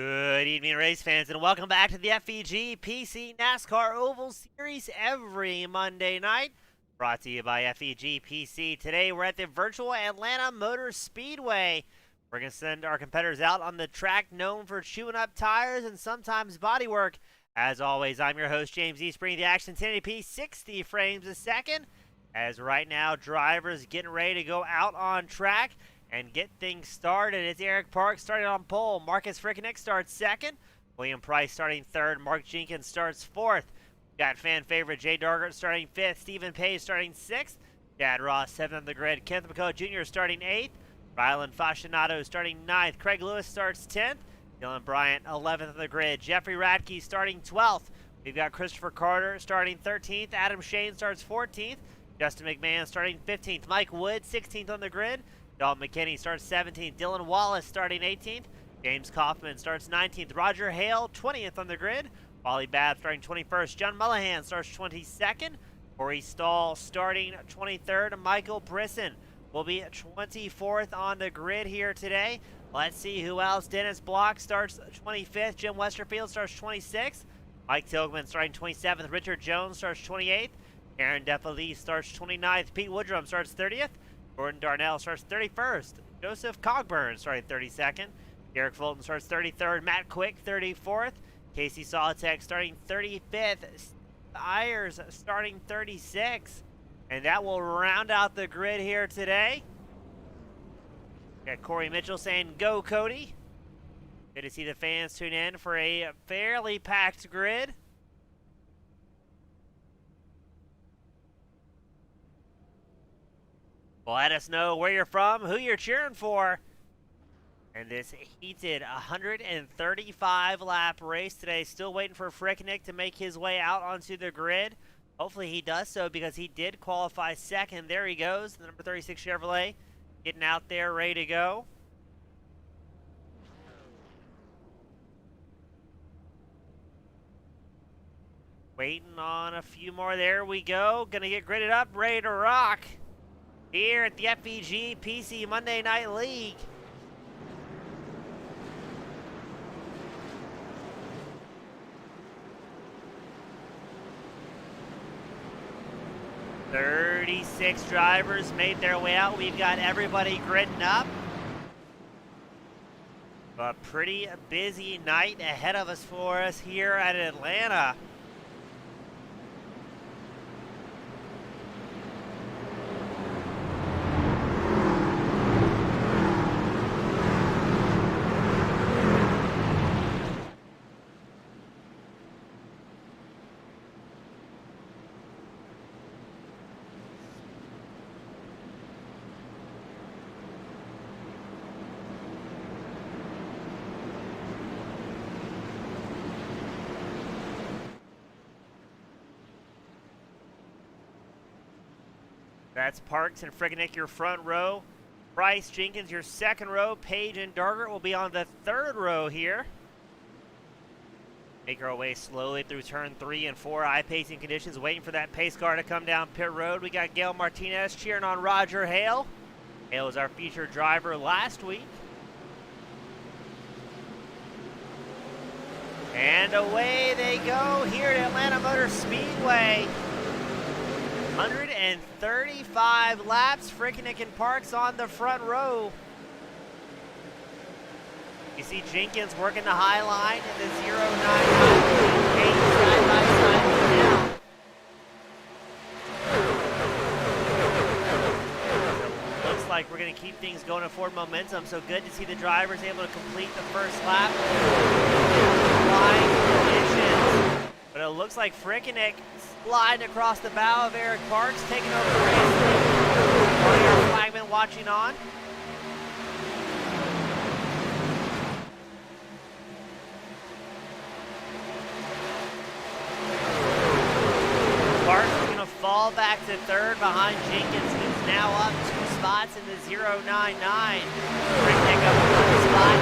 Good evening, race fans, and welcome back to the FEG PC NASCAR Oval Series every Monday night. Brought to you by FEG PC. Today we're at the virtual Atlanta Motor Speedway. We're going to send our competitors out on the track known for chewing up tires and sometimes bodywork. As always, I'm your host, James East, bringing the action 1080p 60 frames a second. As right now, drivers getting ready to go out on track and get things started. It's Eric Parks starting on pole. Marcus Frickeneck starts second. William Price starting third. Mark Jenkins starts fourth. Got fan favorite Jay Dargert starting fifth. Stephen Page starting sixth. Chad Ross seventh on the grid. Kenneth McCullough Jr. starting eighth. Rylan Fascinato starting ninth. Craig Lewis starts 10th. Dylan Bryant 11th on the grid. Jeffrey Radke starting 12th. We've got Christopher Carter starting 13th. Adam Shane starts 14th. Justin McMahon starting 15th. Mike Wood 16th on the grid. Dalton Mckinney starts 17th. Dylan Wallace starting 18th. James Kaufman starts 19th. Roger Hale 20th on the grid. Wally Babb starting 21st. John Mullahan starts 22nd. Corey Stahl starting 23rd. Michael Brisson will be 24th on the grid here today. Let's see who else. Dennis Block starts 25th. Jim Westerfield starts 26th. Mike Tilgman starting 27th. Richard Jones starts 28th. Aaron DeFelice starts 29th. Pete Woodrum starts 30th. Gordon Darnell starts 31st. Joseph Cogburn starting 32nd. Derek Fulton starts 33rd. Matt Quick 34th. Casey Solitek starting 35th. Ayers starting 36th. And that will round out the grid here today. Got Corey Mitchell saying, "Go, Cody." Good to see the fans tune in for a fairly packed grid. Let us know where you're from, who you're cheering for. And this heated 135 lap race today. Still waiting for Frickeneck to make his way out onto the grid. Hopefully he does so because he did qualify second. There he goes, the number 36 Chevrolet, getting out there, ready to go. Waiting on a few more. There we go. Gonna get gridded up, ready to rock here at the FEG PC Monday Night League. "36 drivers made their way out. We've got everybody gridding up. A pretty busy night ahead of us for us here at Atlanta. That's Parks and Frickeneck, your front row. Price, Jenkins, your second row. Page and Dargert will be on the third row here. Make our way slowly through turn 3 and 4. Eye-pacing conditions, waiting for that pace car to come down pit road. We got Gail Martinez cheering on Roger Hale. Hale was our featured driver last week. And away they go here at Atlanta Motor Speedway. 135 laps. Frickeneck and Parks on the front row. You see Jenkins working the high line in the 0.99. Side by side now. So looks like we're going to keep things going to forward momentum. So good to see the drivers able to complete the first lap. Flying conditions. But it looks like Frickeneck sliding across the bow of Eric Parks, taking over the race. Our flagman watching on. Parks is going to fall back to third behind Jenkins, who's now up 2 spots in the 0.99. Frickeneck up 1 spot.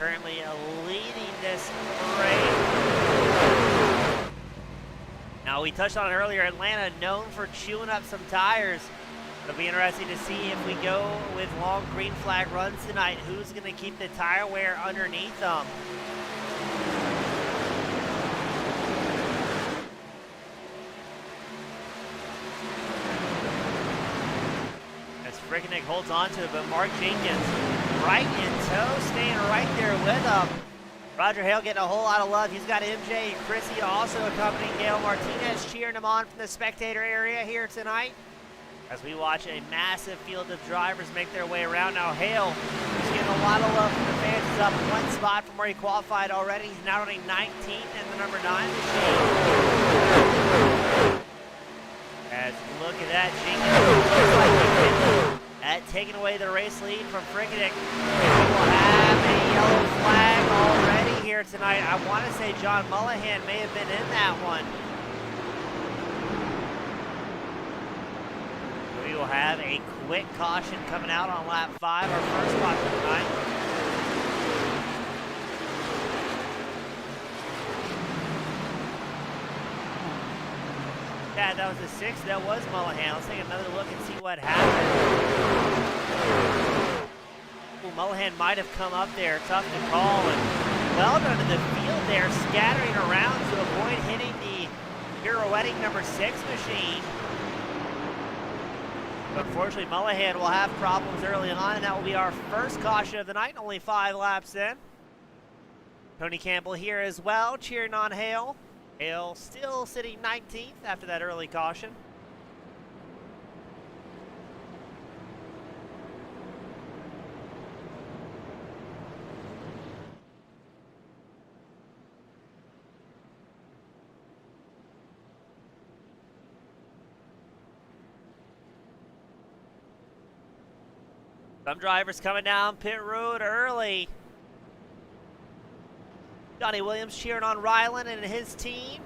Currently leading this race. Now, we touched on it earlier, Atlanta known for chewing up some tires. It'll be interesting to see if we go with long green flag runs tonight, who's going to keep the tire wear underneath them. As Mckinney holds on to it, but Mark Jenkins right in tow, staying right there with him. Roger Hale getting a whole lot of love. He's got MJ and Chrissy also accompanying Gail Martinez, cheering him on from the spectator area here tonight. As we watch a massive field of drivers make their way around. Now Hale is getting a lot of love from the fans. He's up one spot from where he qualified already. He's now running 19th in the number 9 machine. As look at that, Jenkins looks like at taking away the race lead from Mckinney. We will have a yellow flag already here tonight. I want to say John Mullahan may have been in that one. We will have a quick caution coming out on lap 5, our first caution tonight. Yeah, that was the 6th. That was Mullahan. Let's take another look and see what happened. Ooh, Mullahan might have come up there. Tough to call. And well done to the field there, scattering around to avoid hitting the pirouetting number 6 machine. Unfortunately, Mullahan will have problems early on, and that will be our first caution of the night, only 5 laps in. Tony Campbell here as well, cheering on Hale. Hale still sitting 19th after that early caution. Some drivers coming down pit road early. Johnny Williams cheering on Ryland and his team.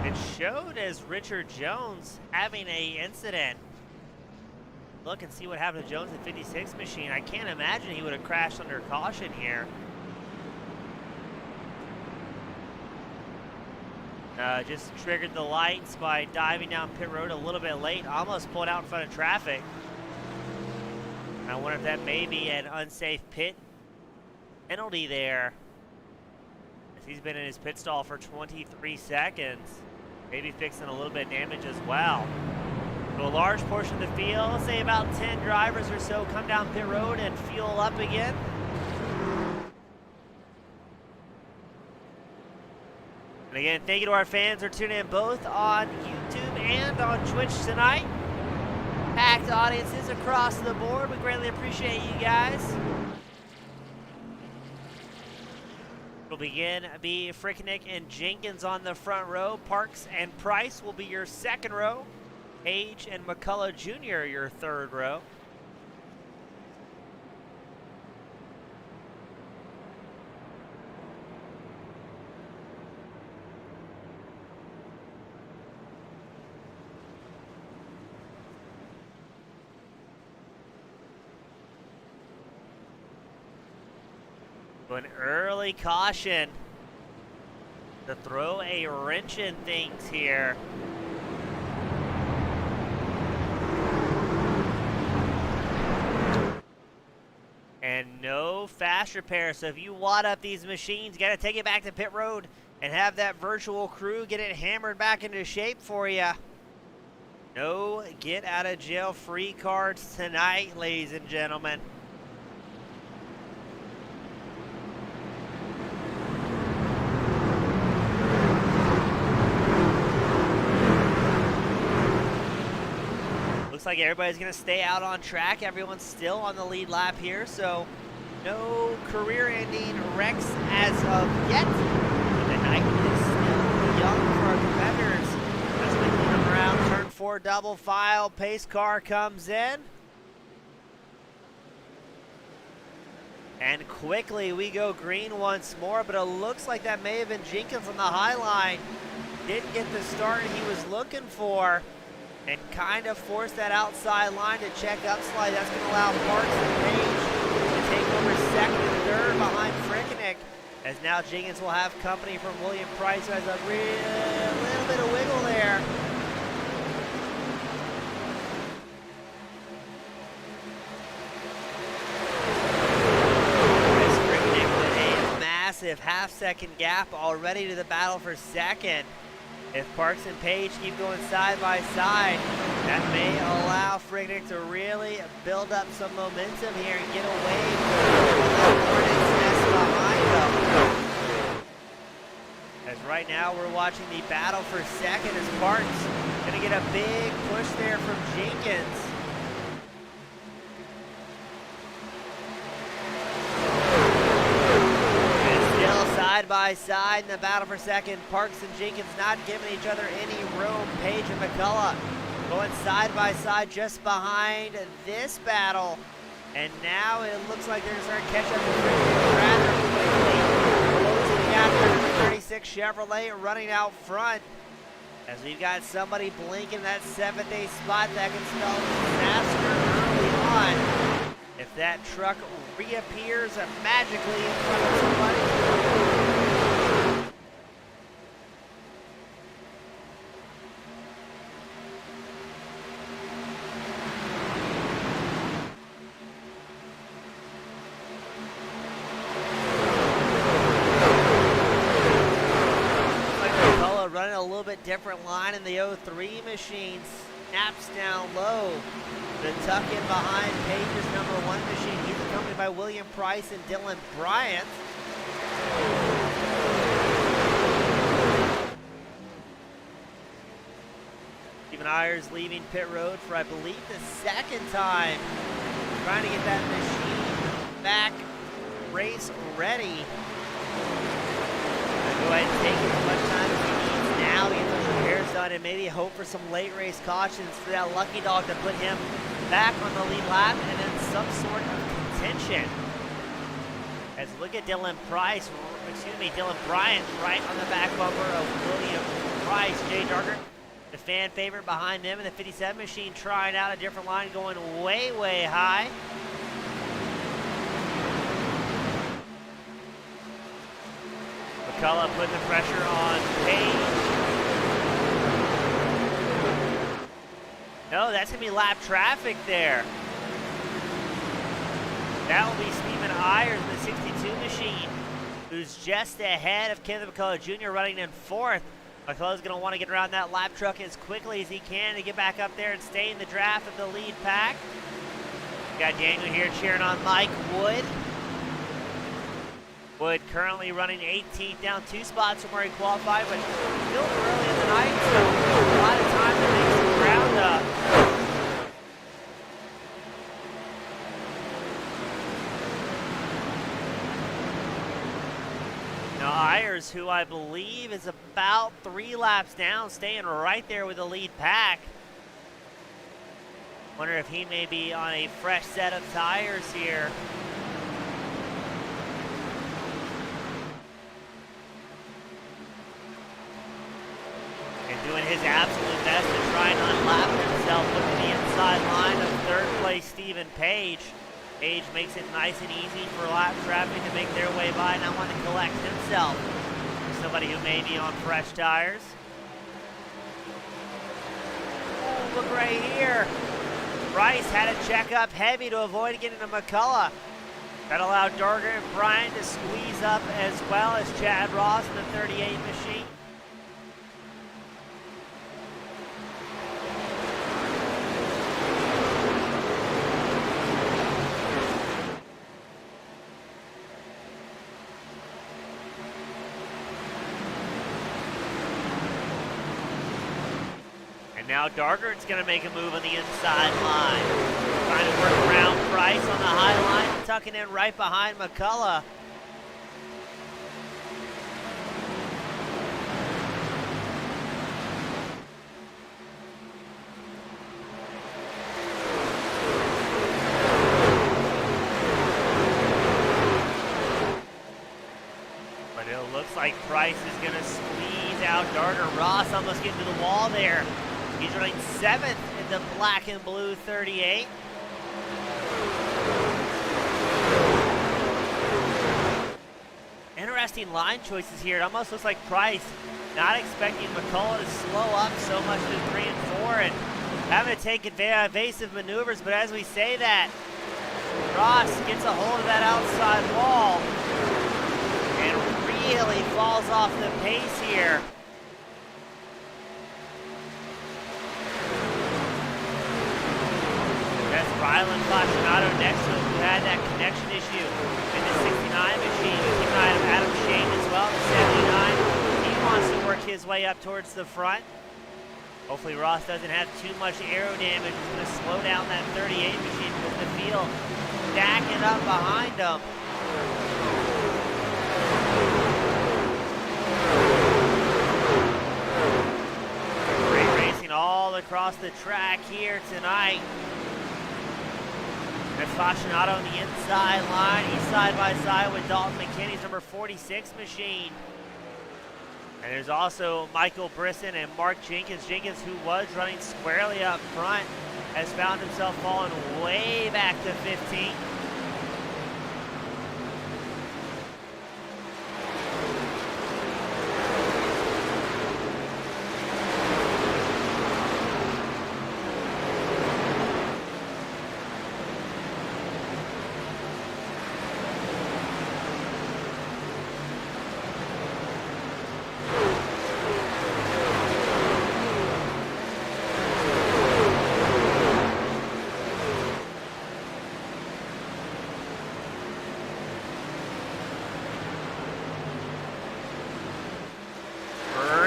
It showed as Richard Jones having an incident. Look and see what happened to Jones in 56 machine. I can't imagine he would have crashed under caution here. Just triggered the lights by diving down pit road a little bit late. Almost pulled out in front of traffic. I wonder if that may be an unsafe pit penalty there. As he's been in his pit stall for 23 seconds. Maybe fixing a little bit of damage as well. So a large portion of the field, let's say about 10 drivers or so, come down pit road and fuel up again. And again, thank you to our fans who are tuning in both on YouTube and on Twitch tonight. Packed audiences across the board. We greatly appreciate you guys. It'll begin be Mckinney and Jenkins on the front row. Parks and Price will be your second row. Page and McCullough Jr. your third row. An early caution to throw a wrench in things here. And no fast repair, so if you wad up these machines, you got to take it back to pit road and have that virtual crew get it hammered back into shape for you. No get out of jail free cards tonight, ladies and gentlemen. Looks like everybody's going to stay out on track. Everyone's still on the lead lap here, so no career-ending wrecks as of yet. But the night is still young for our competitors. As we come around turn 4 double file, pace car comes in. And quickly we go green once more, but it looks like that may have been Jenkins on the high line. Didn't get the start he was looking for. And kind of force that outside line to check up slide. That's going to allow Parks and Page to take over second and third behind now Jenkins will have company from William Price, who has a little bit of wiggle there. Half-second gap already to the battle for second. If Parks and Page keep going side by side, that may allow Frignick to really build up some momentum here and get away from the Hornets' nest behind them. As right now we're watching the battle for second as Parks gonna get a big push there from Jenkins. Side by side in the battle for second. Parks and Jenkins not giving each other any room. Page and McCullough going side by side just behind this battle. And now it looks like they're going to start catching up rather quickly. Closing the gap there to the 36 Chevrolet running out front. As we've got somebody blinking that 7th-day spot that can spell disaster early on. If that truck reappears magically in front of somebody. Running a little bit different line in the 03 machine. Snaps down low. The tuck in behind Page's #1 machine. He's accompanied by William Price and Dylan Bryant. Stephen Ayers leaving pit road for, I believe, the second time. Trying to get that machine back race ready. Go ahead and take as much time as he needs now to get those repairs done and maybe hope for some late race cautions for that lucky dog to put him back on the lead lap and in some sort of contention. As look at Dylan Bryant right on the back bumper of William Price. Jay Darker, the fan favorite behind them in the 57 machine, trying out a different line, going way, way high. McCullough putting the pressure on Page. No, that's going to be lap traffic there. That will be Stephen Ayers in the 62 machine, who's just ahead of Kenneth McCullough Jr. running in 4th. McCullough's going to want to get around that lap truck as quickly as he can to get back up there and stay in the draft of the lead pack. Got Daniel here cheering on Mike Wood. Wood currently running 18th, down 2 spots from where he qualified, but still early in the night, so a lot of time to make some ground up. Now Ayers, who I believe is about 3 laps down, staying right there with the lead pack. Wonder if he may be on a fresh set of tires here. Doing his absolute best to try and unlap himself with the inside line of 3rd place Stephen Page. Page makes it nice and easy for lap traffic to make their way by, not want to collect himself. Somebody who may be on fresh tires. Oh, look right here. Bryce had to check up heavy to avoid getting to McCullough. That allowed Darger and Bryant to squeeze up as well as Chad Ross in the 38 machine. Now Dargert's going to make a move on the inside line. Trying to work around Price on the high line, tucking in right behind McCullough. But it looks like Price is going to squeeze out Darger. Ross almost getting to the wall there. He's running 7th in the black and blue 38. interesting line choices here. It almost looks like Price not expecting McCullough to slow up so much to 3 and 4 and having to take evasive maneuvers. But as we say that, Ross gets a hold of that outside wall and really falls off the pace here. That's Rylan Fascinato next to him, who had that connection issue in the 69 machine. We keep an eye on Adam Shane as well, the 79. He wants to work his way up towards the front. Hopefully Ross doesn't have too much aero damage. He's going to slow down that 38 machine with the field stacking up behind him. Great racing all across the track here tonight. That's Fascinato on the inside line. He's side by side with Dalton Mckinney's number 46 machine. And there's also Michael Brisson and Mark Jenkins. Jenkins, who was running squarely up front, has found himself falling way back to 15.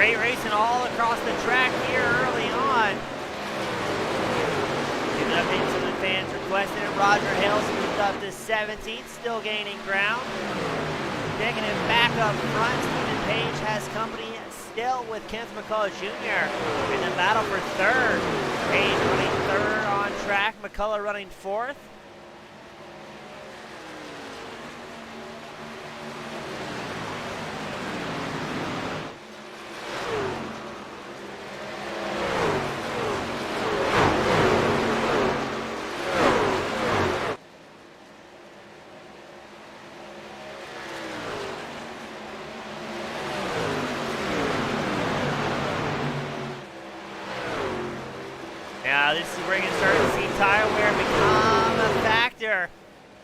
Racing all across the track here early on. Giving updates some of the fans requested. Roger Hales moved up to 17th, still gaining ground. Taking it back up front, Stephen Page has company still with Kenneth McCullough Jr. in the battle for third. Page running third on track, McCullough running fourth. Now this is where you're going to start to see tire wear become a factor.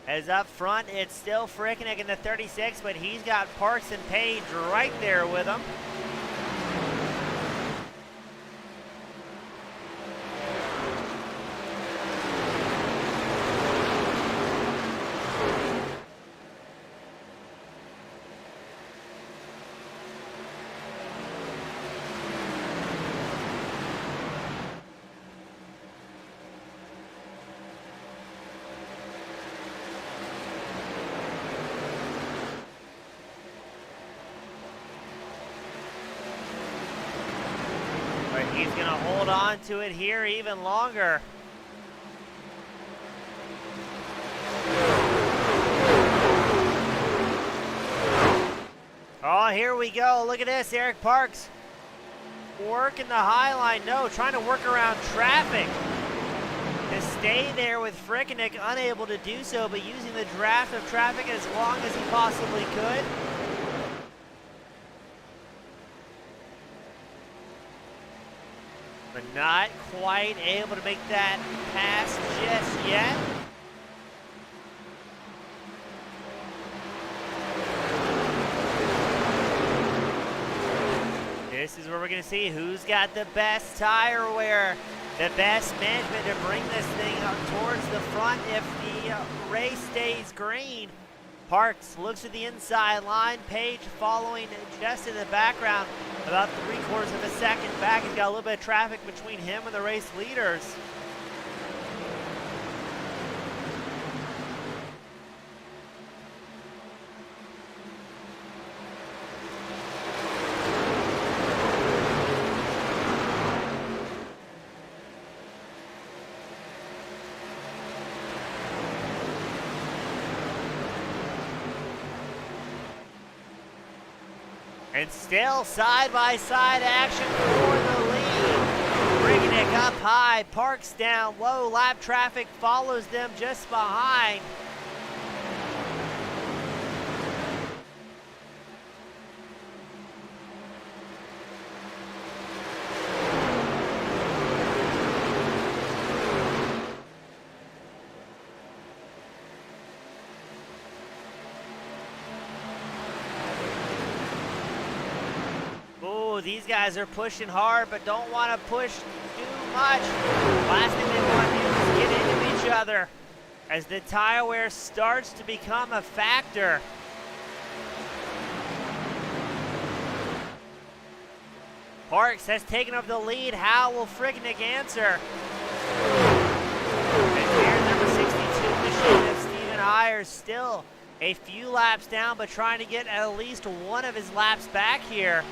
As up front, it's still Frickenig in the 36, but he's got Parks and Page right there with him. He's going to hold on to it here even longer. Oh, here we go. Look at this. Eric Parks working the high line. No, trying to work around traffic to stay there with Frickenig, unable to do so, but using the draft of traffic as long as he possibly could. But not quite able to make that pass just yet. This is where we're going to see who's got the best tire wear, the best management to bring this thing up towards the front if the race stays green. Parks looks at the inside line. Page following just in the background, about 3/4 of a second back. He's got a little bit of traffic between him and the race leaders. And still side-by-side action for the lead. Bringing it up high, Parks down low. Lap traffic follows them just behind. Oh, these guys are pushing hard, but don't want to push too much. Last thing they want to do is get into each other as the tire wear starts to become a factor. Parks has taken over the lead. How will Fricknick answer? And here's number 62 machine of Stephen Ayers, still a few laps down, but trying to get at least one of his laps back here.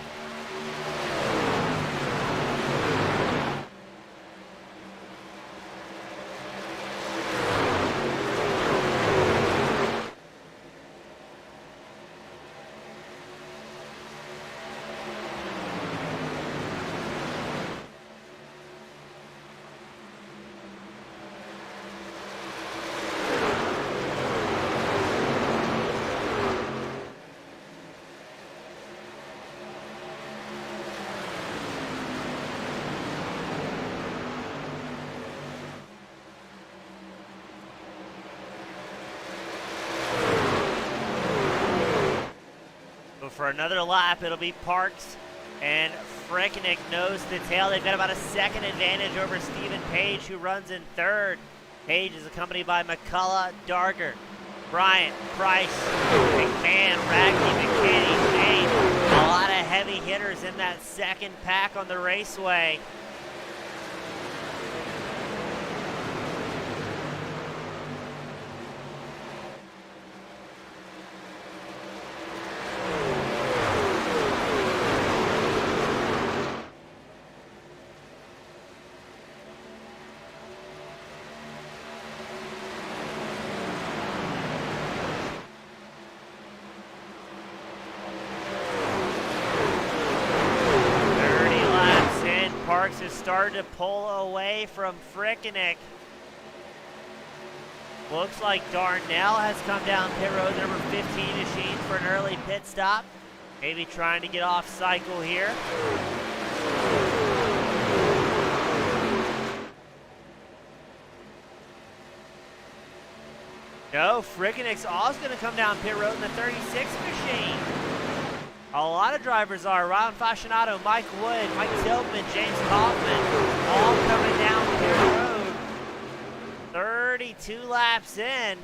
For another lap, it'll be Parks and Fricknick nose to tail. They've got about a second advantage over Stephen Page, who runs in third. Page is accompanied by McCullough, Darger, Bryant, Price, McMahon, Ragley, McKinney, Page. A lot of heavy hitters in that second pack on the raceway. Parks has started to pull away from Fricknick. Looks like Darnell has come down pit road, number 15 machine, for an early pit stop. Maybe trying to get off cycle here. No, Fricknick's also going to come down pit road in the 36 machine. A lot of drivers are. Ron Fascinato, Mike Wood, Mike Tiltman, James Kaufman, all coming down pit road. 32 laps in.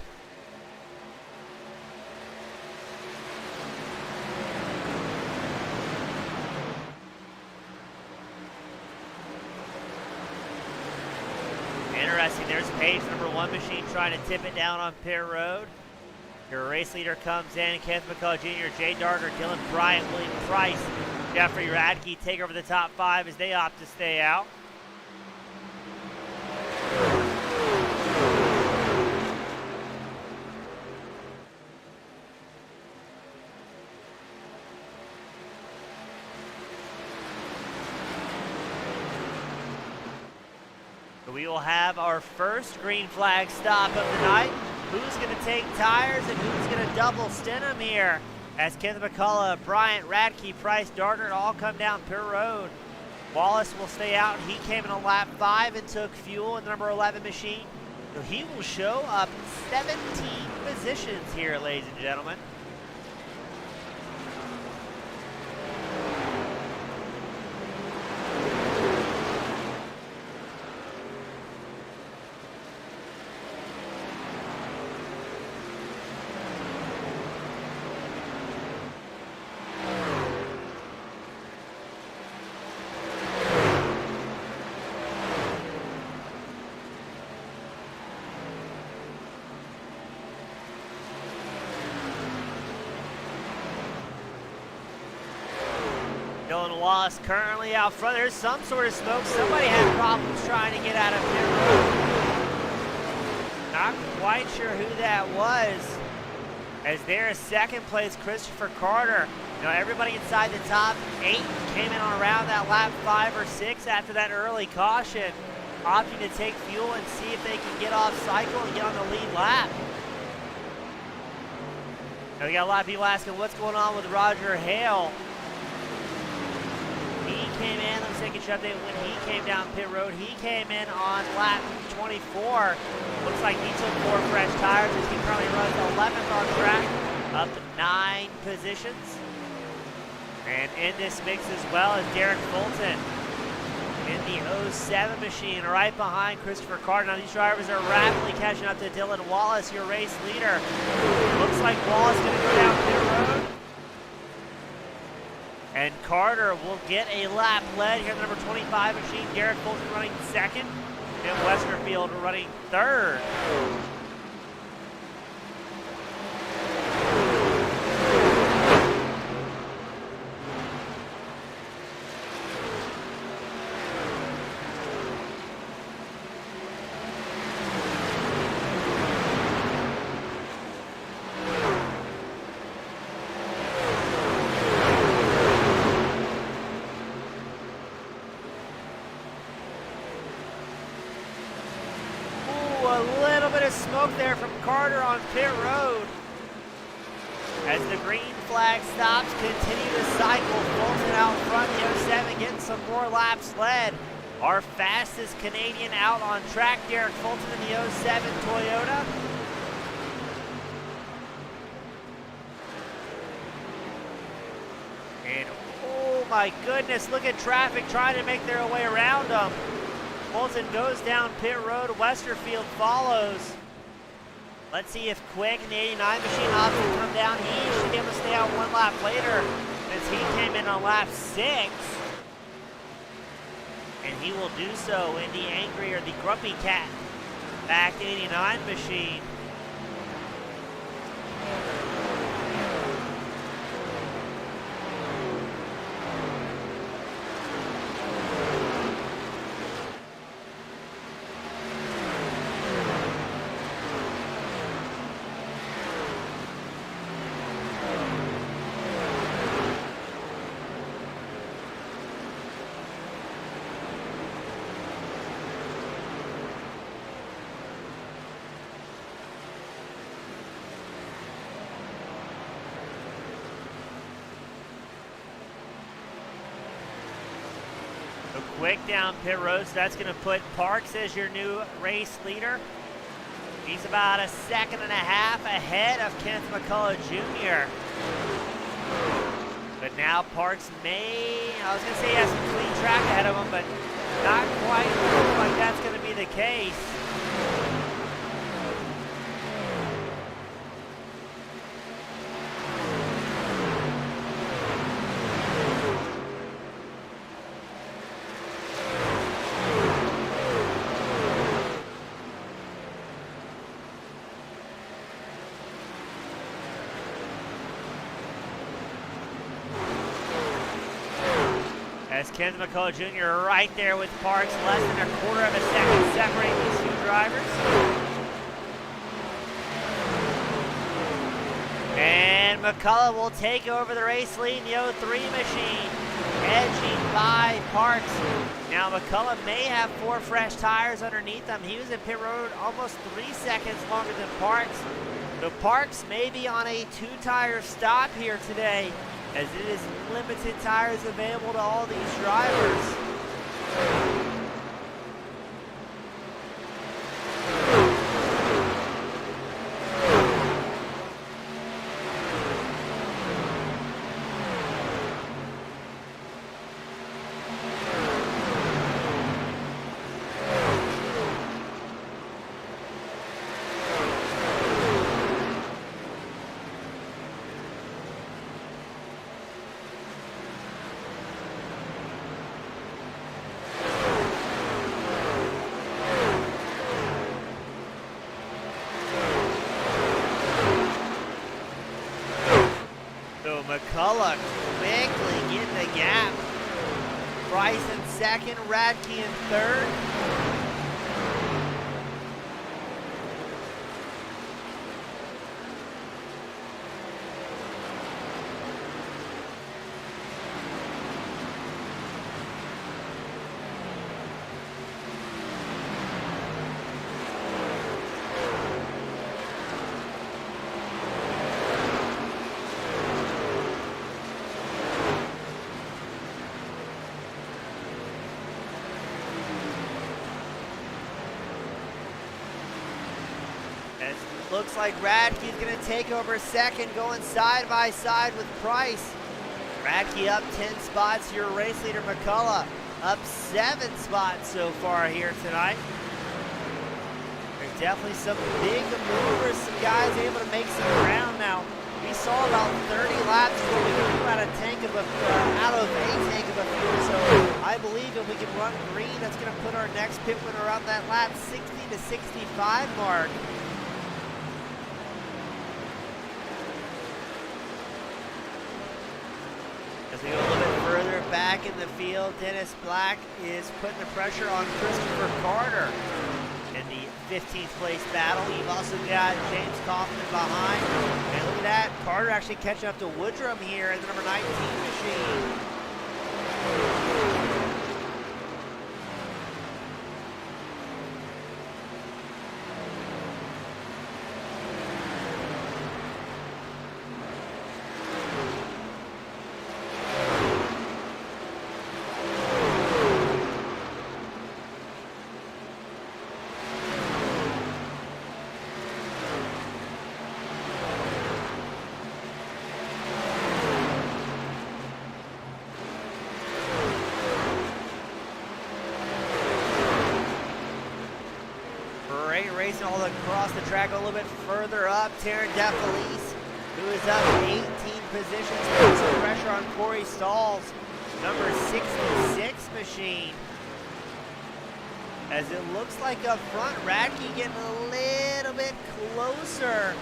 Interesting, there's Page, number 1 machine, trying to tip it down on pit road. Your race leader comes in, Kenneth McCullough Jr., Jay Darger, Dylan Bryant, William Price, Jeffrey Radke take over the top 5 as they opt to stay out. So we will have our first green flag stop of the night. Who's going to take tires and who's going to double stint them here? As Kenneth McCullough, Bryant, Radke, Price, Darger all come down pit road. Wallace will stay out. He came in on lap 5 and took fuel in the number 11 machine. So he will show up 17 positions here, ladies and gentlemen. Dylan Wallace currently out front. There's some sort of smoke. Somebody had problems trying to get out of pit road. Not quite sure who that was. As there is second place, Christopher Carter. You know, everybody inside the top 8 came in on around that lap 5 or 6 after that early caution, opting to take fuel and see if they can get off cycle and get on the lead lap. Now we got a lot of people asking what's going on with Roger Hale. He came in, let's take a update, when he came down pit road, he came in on lap 24. Looks like he took 4 fresh tires as he currently runs 11th on track, up 9 positions. And in this mix as well is Derek Fulton in the 07 machine, right behind Christopher Carter. Now these drivers are rapidly catching up to Dylan Wallace, your race leader. Looks like Wallace going to go down pit road. And Carter will get a lap led here in the number 25 machine. Derek Fulton running second, and Westerfield running third. A little bit of smoke there from Carter on pit road. As the green flag stops, continue to cycle. Fulton out front, the 07 getting some more laps led. Our fastest Canadian out on track, Derek Fulton in the 07 Toyota. And oh my goodness, look at traffic trying to make their way around them. Fulton goes down pit road, Westerfield follows. Let's see if Quick in the 89 machine opts to come down. He should be able to stay out one lap later since he came in on lap 6. And he will do so in the angry or the grumpy cat back 89 machine. So Quick down pit road, so that's going to put Parks as your new race leader. He's about a second and a half ahead of Kenneth McCullough Jr. But now Parks may, I was going to say he has some clean track ahead of him, but not quite looking like that's going to be the case. As Kenneth McCullough Jr. right there with Parks, less than a quarter of a second separating these two drivers. And McCullough will take over the race lead in the 03 machine, edging by Parks. Now McCullough may have 4 fresh tires underneath him. He was in pit road almost 3 seconds longer than Parks. So Parks may be on a 2-tire stop here today, as it is limited tires available to all these drivers. McCullough quickly getting the gap. Price in second, Radke in third. Looks like Radke's going to take over second, going side by side with Price. Radke up 10 spots. Your race leader McCullough up 7 spots so far here tonight. There's definitely some big movers, some guys able to make some ground now. We saw about 30 laps before we can do out of a tank of fuel. So I believe if we can run green, that's going to put our next pit winner around that lap 60 to 65 mark. As we go a little bit further back in the field, Dennis Black is putting the pressure on Christopher Carter in the 15th place battle. You've also got James Kaufman behind. And look at that, Carter actually catching up to Woodrum here in the number 19 machine. Racing all across the track a little bit further up. Taryn DeFelice, who is up 18 positions, putting some pressure on Corey Stalls, number 66 machine. As it looks like up front, Radke getting a little bit closer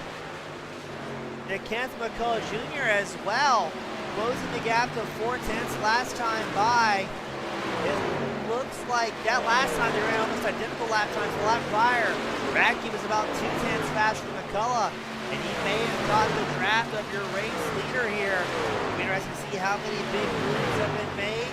to Kenneth McCullough Jr. as well, closing the gap to 4/10 last time by. It looks like that last time they ran almost identical lap times the lap prior. Radke was about 2/10 faster than McCullough, and he may have got the draft of your race leader here. It'll be interesting to see how many big moves have been made.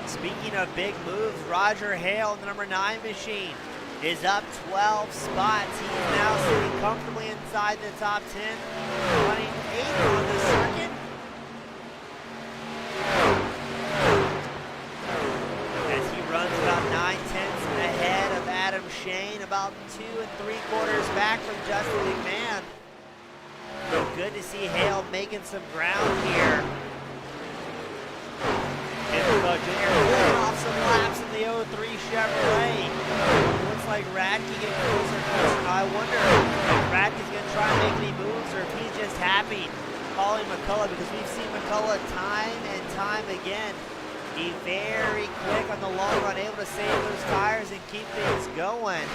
Speaking of big moves, Roger Hale in the number 9 machine is up 12 spots. He is now sitting comfortably inside the top 10, running 8th on the circuit. As he runs about 9/10 ahead of Adam Shane, about 2 3/4 back from Justin McMahon. So good to see Hale making some ground here. Jr. pulling off some laps in the 03 Chevrolet. Looks like Radke getting closer and closer. Now I wonder if Radke's going to try and make any moves or if he's just happy calling McCullough, because we've seen McCullough time and time again be very quick on the long run, able to save those tires and keep things going.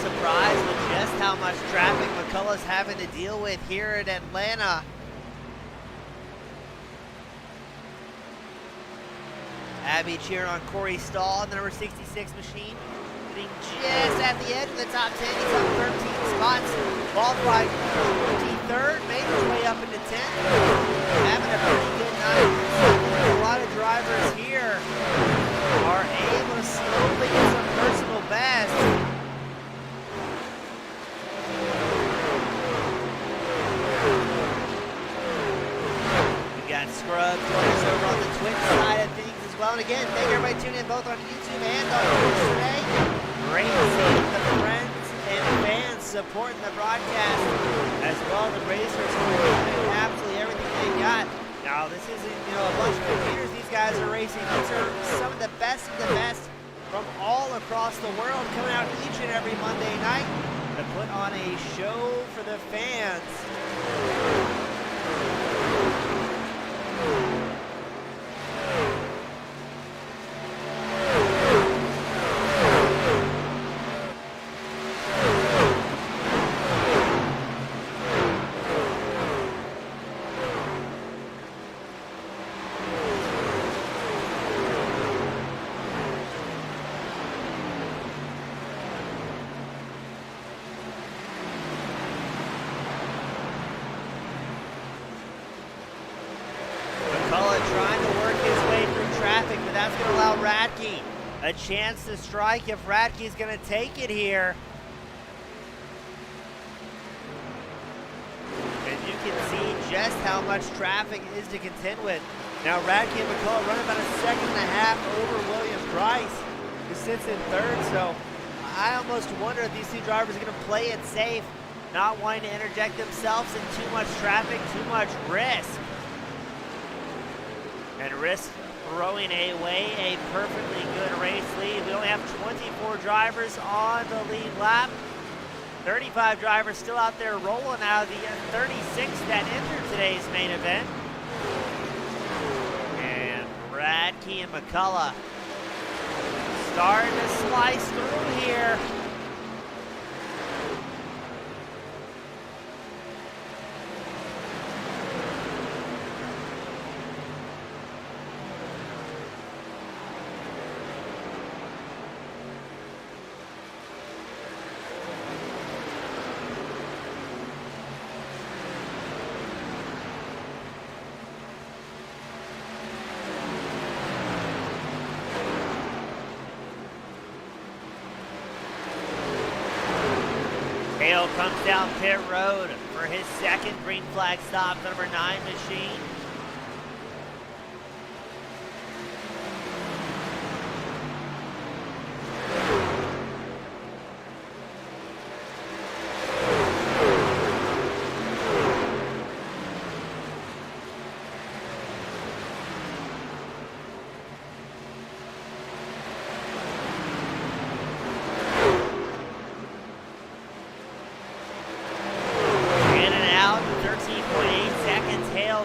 Surprised with just how much traffic McCullough's having to deal with here at Atlanta. Abby cheering on Corey Stahl in the number 66 machine, sitting just at the edge of the top 10. He's up 13 spots. Qualified 53rd, made his way up into 10th. Having a pretty good night. A lot of drivers here are able to slowly get some personal best. Scrub join us over on the Twitch side of things as well. And again, thank everybody tuning in both on YouTube and on Twitch today. Great seeing the friends and fans supporting the broadcast, as well as the racers who are doing absolutely everything they got. Now, this isn't, a bunch of computers these guys are racing. These are some of the best from all across the world, coming out each and every Monday night to put on a show for the fans. A chance to strike if Radke's going to take it here. just how much traffic is to contend with. Now Radke and McCullough running about a second and a half over William Price, who sits in third. So I almost wonder if these two drivers are going to play it safe, not wanting to interject themselves in too much traffic, too much risk. And risk throwing away a perfectly good race lead. We only have 24 drivers on the lead lap. 35 drivers still out there rolling out of the 36 that entered today's main event. And Radke and McCullough starting to slice through here. Hale comes down pit road for his second green flag stop, number 9 machine.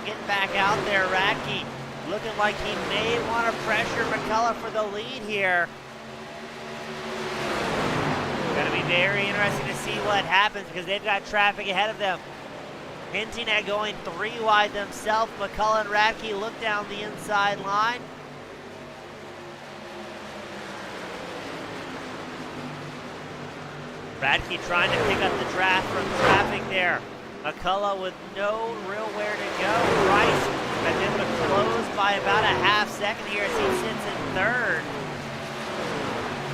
Getting back out there, Radke looking like he may want to pressure McCullough for the lead here. Going to be very interesting to see what happens because they've got traffic ahead of them. Hinting at going 3 wide themselves. McCullough and Radke look down the inside line. Radke trying to pick up the draft from traffic there. McCullough with no real where to go. Price has been able to close by about a half second here as he sits in third.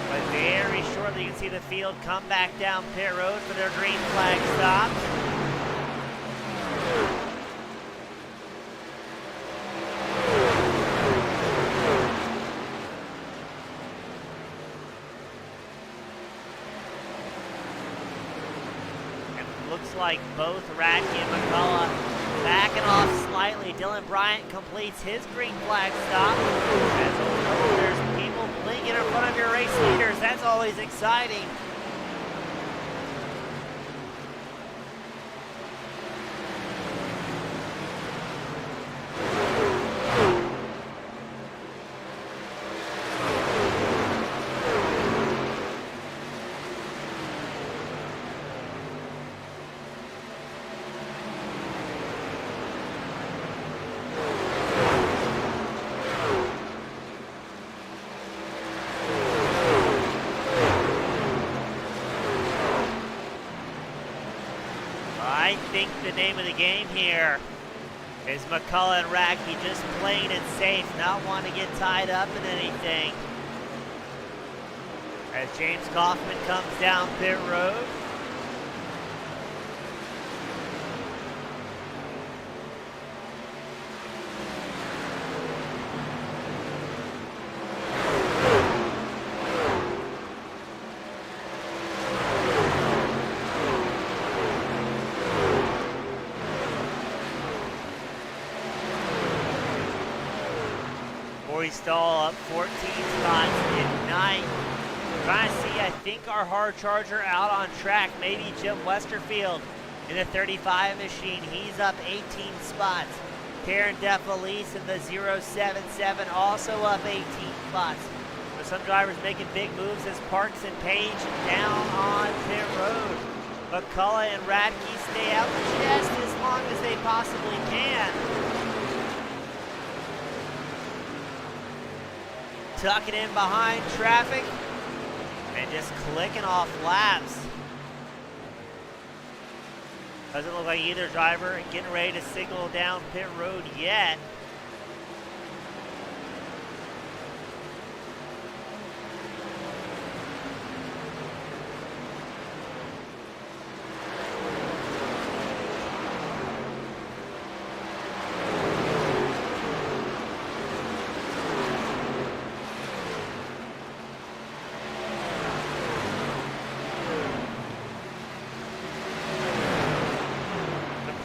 But very shortly you can see the field come back down pit road for their green flag stop. Looks like both Radke and McCullough backing off slightly. Dylan Bryant completes his green flag stop. As there's people blinking in front of your race leaders. That's always exciting. I think the name of the game here is McCullough and Radke just playing it safe, not wanting to get tied up in anything. As James Kaufman comes down pit road. Stall up 14 spots in ninth. Trying to see, I think, our hard charger out on track. Maybe Jim Westerfield in the 35 machine. He's up 18 spots. Karen DeFelice in the 077 also up 18 spots. But some drivers making big moves as Parks and Page down on pit road. McCullough and Radke stay out just as long as they possibly can. Tucking in behind traffic and just clicking off laps. Doesn't look like either driver getting ready to signal down pit road yet.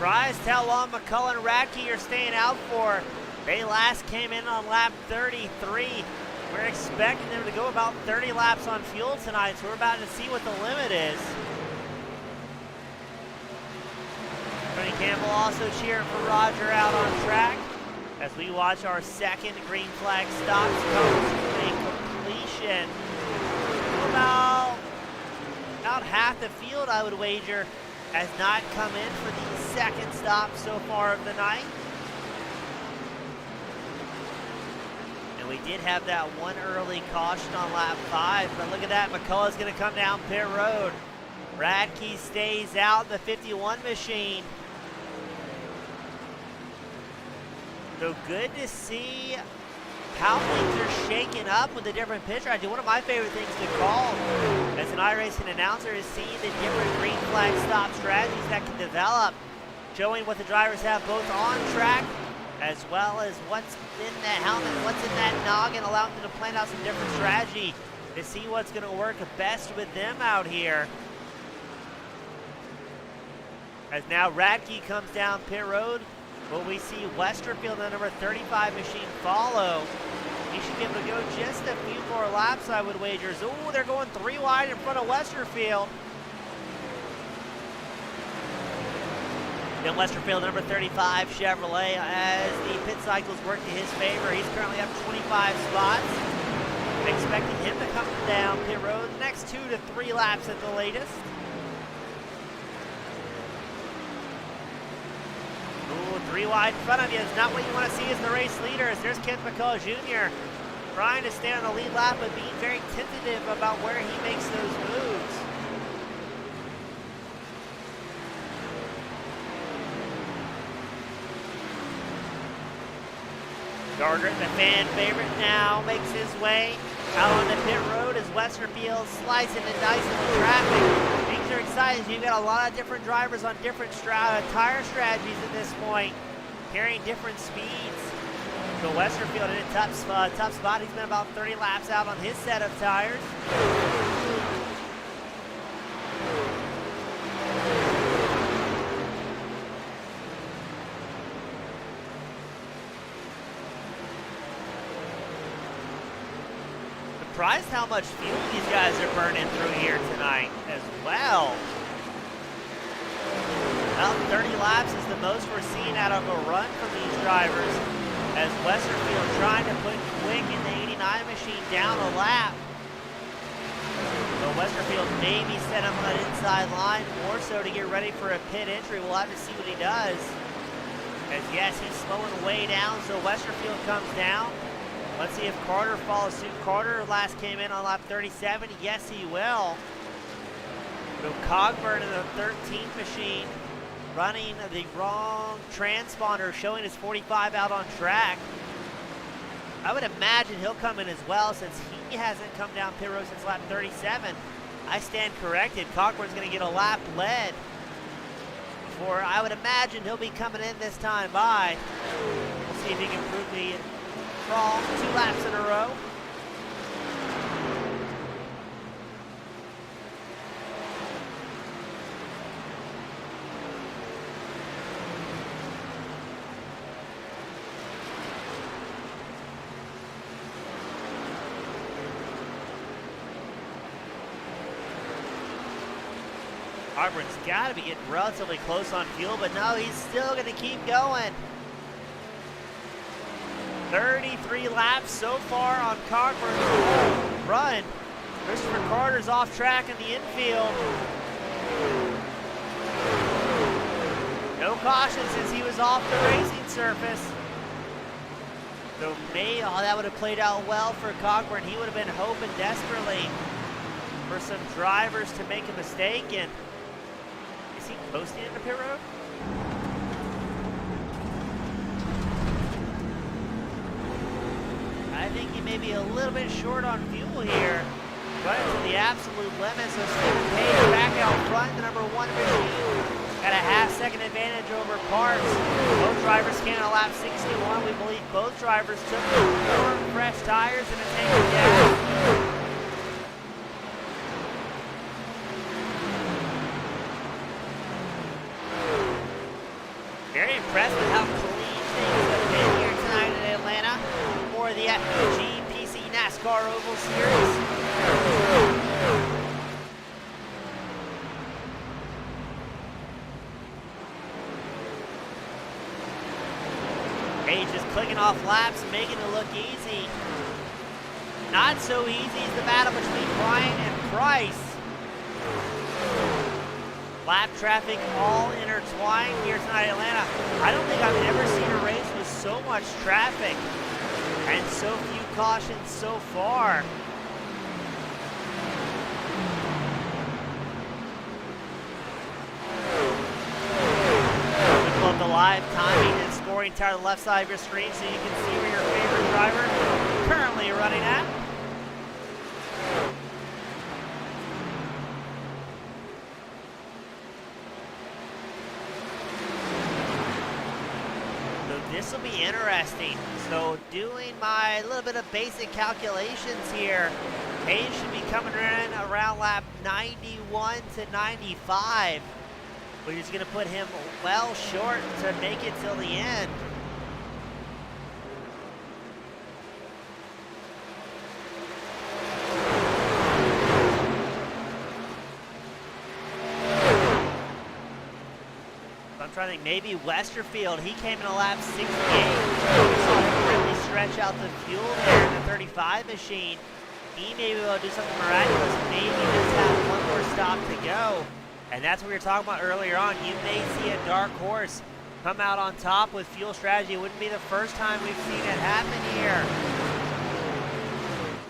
Surprised how long McCullough and Radke are staying out for. They last came in on lap 33. We're expecting them to go about 30 laps on fuel tonight, so we're about to see what the limit is. Tony Campbell also cheering for Roger out on track as we watch our second green flag stops come to a completion. About half the field, I would wager, has not come in for the second stop so far of the night. And we did have that one early caution on lap 5, but look at that, McCullough's gonna come down pit road. Radke stays out, the 51 machine. So good to see how things are shaking up with the different pit strategy. One of my favorite things to call as an iRacing announcer is seeing the different green flag stop strategies that can develop, showing what the drivers have both on track as well as what's in the helmet, what's in that noggin, allowing them to plan out some different strategy to see what's going to work best with them out here. As now Radke comes down pit road, will we see Westerfield, the number 35 machine, follow? He should be able to go just a few more laps, I would wager. Ooh, they're going 3 wide in front of Westerfield. Then Westerfield, number 35 Chevrolet, as the pit cycles work to his favor. He's currently up 25 spots. Expecting him to come down pit road the next 2 to 3 laps at the latest. Ooh, 3 wide in front of you is not what you want to see as the race leaders. There's Kent McCullough Jr. trying to stay on the lead lap, but being very tentative about where he makes those moves. Gargert, the fan favorite, now makes his way out on the pit road as Westerfield slicing and dicing the traffic. Things are exciting. You've got a lot of different drivers on different tire strategies at this point, carrying different speeds. So Westerfield in a tough spot. He's been about 30 laps out on his set of tires. Surprised how much fuel these guys are burning through here tonight as well. About 30 laps is the most we're seeing out of a run from these drivers, as Westerfield trying to put Quick in the 89 machine down a lap. So Westerfield maybe set him on an inside line more so to get ready for a pit entry. We'll have to see what he does. As yes, he's slowing way down, so Westerfield comes down. Let's see if Carter follows suit. Carter last came in on lap 37. Yes, he will. So Cogburn in the 13th machine running the wrong transponder, showing his 45 out on track. I would imagine he'll come in as well since he hasn't come down pit road since lap 37. I stand corrected. Cogburn's going to get a lap led. Before I would imagine he'll be coming in this time by. We'll see if he can prove me wrong 2 laps in a row. Cogburn got to be getting relatively close on fuel, but no, he's still going to keep going. 33 laps so far on Cogburn's run. Christopher Carter's off track in the infield. No caution since he was off the racing surface. So that would have played out well for Cogburn. He would have been hoping desperately for some drivers to make a mistake. And is he coasting into pit road? I think he may be a little bit short on fuel here. Running to the absolute limit, so Stephen Page back out front, the number 1 machine. Got a half-second advantage over Parks. Both drivers came on lap 61. We believe both drivers took 4 fresh tires and a tank of gas. Very impressed with how clean things have been here tonight in Atlanta for the FEG PC NASCAR Oval Series. Page is clicking off laps, making it look easy. Not so easy is the battle between Bryant and Price. Lap traffic all intertwined here tonight in Atlanta. I don't think I've ever seen a race with so much traffic and so few cautions so far. We pull up the live timing and scoring tower on the left side of your screen so you can see where your favorite driver is currently running at. This will be interesting. So doing my little bit of basic calculations here, Page should be coming in around lap 91 to 95, which is going to put him well short to make it till the end. I'm trying to think, maybe Westerfield, he came in a lap 68. We saw him really stretch out the fuel there in the 35 machine. He may be able to do something miraculous, maybe just have one more stop to go. And that's what we were talking about earlier on. You may see a dark horse come out on top with fuel strategy. It wouldn't be the first time we've seen it happen here.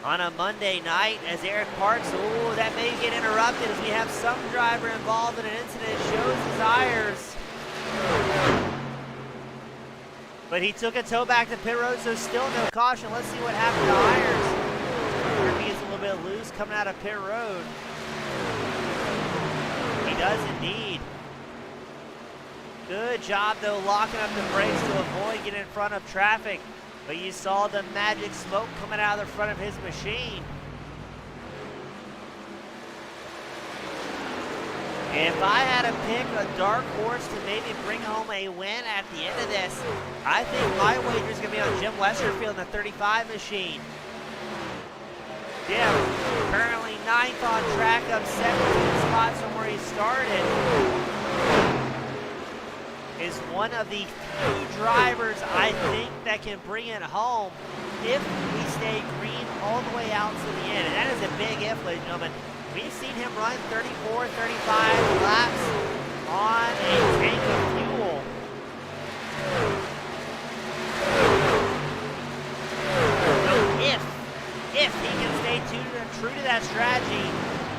On a Monday night, as Eric Parks, ooh, that may get interrupted as we have some driver involved in an incident. Shows his tires. But he took a tow back to pit road, so still no caution. Let's see what happened to Ayers. He gets a little bit loose coming out of pit road. He does indeed. Good job, though, locking up the brakes to avoid getting in front of traffic. But you saw the magic smoke coming out of the front of his machine. If I had to pick a dark horse to maybe bring home a win at the end of this, I think my wager is going to be on Jim Westerfield in the 35 machine. Jim, currently 9th on track, up 17 spots from where he started, is one of the few drivers I think that can bring it home if we stay green all the way out to the end. And that is a big if, ladies and gentlemen. We've seen him run 34, 35 laps on a tank of fuel. So if he can stay true to that strategy,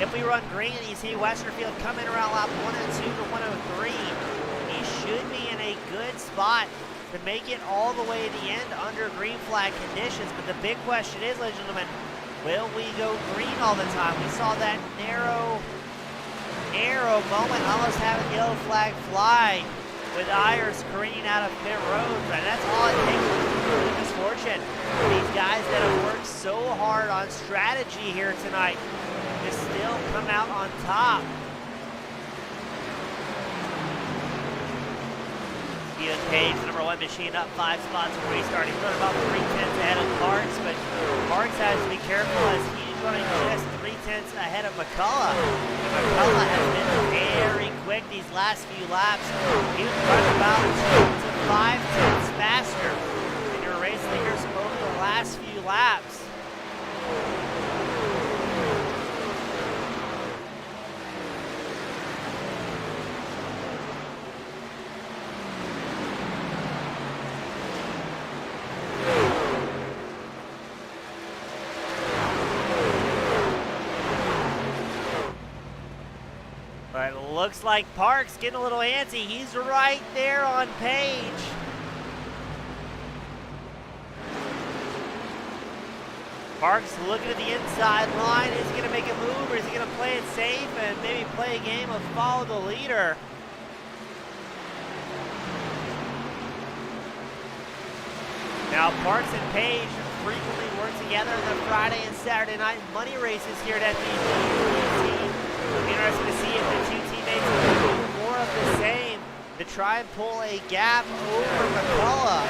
if we run green and you see Westerfield come in around lap 102 to 103, he should be in a good spot to make it all the way to the end under green flag conditions. But the big question is, ladies and gentlemen, will we go green all the time? We saw that narrow moment, almost having the yellow flag fly with Ayers careening out of pit road. And that's all it takes for misfortune. These guys that have worked so hard on strategy here tonight to still come out on top. Steven Page, the number 1 machine, up 5 spots from where he started. He's running about 3/10 ahead of Parks, but Parks has to be careful as he's running just 3/10 ahead of McCullough. And McCullough has been very quick these last few laps. He was running about 2 to 5/10 faster than your race leaders over the last few laps. But it looks like Parks getting a little antsy. He's right there on Page. Parks looking at the inside line. Is he going to make a move, or is he going to play it safe and maybe play a game of follow the leader? Now, Parks and Page frequently work together in the Friday and Saturday night money races here at FEG. It'll be interesting to see if the two teammates will do more of the same. The try and pull a gap over McCullough.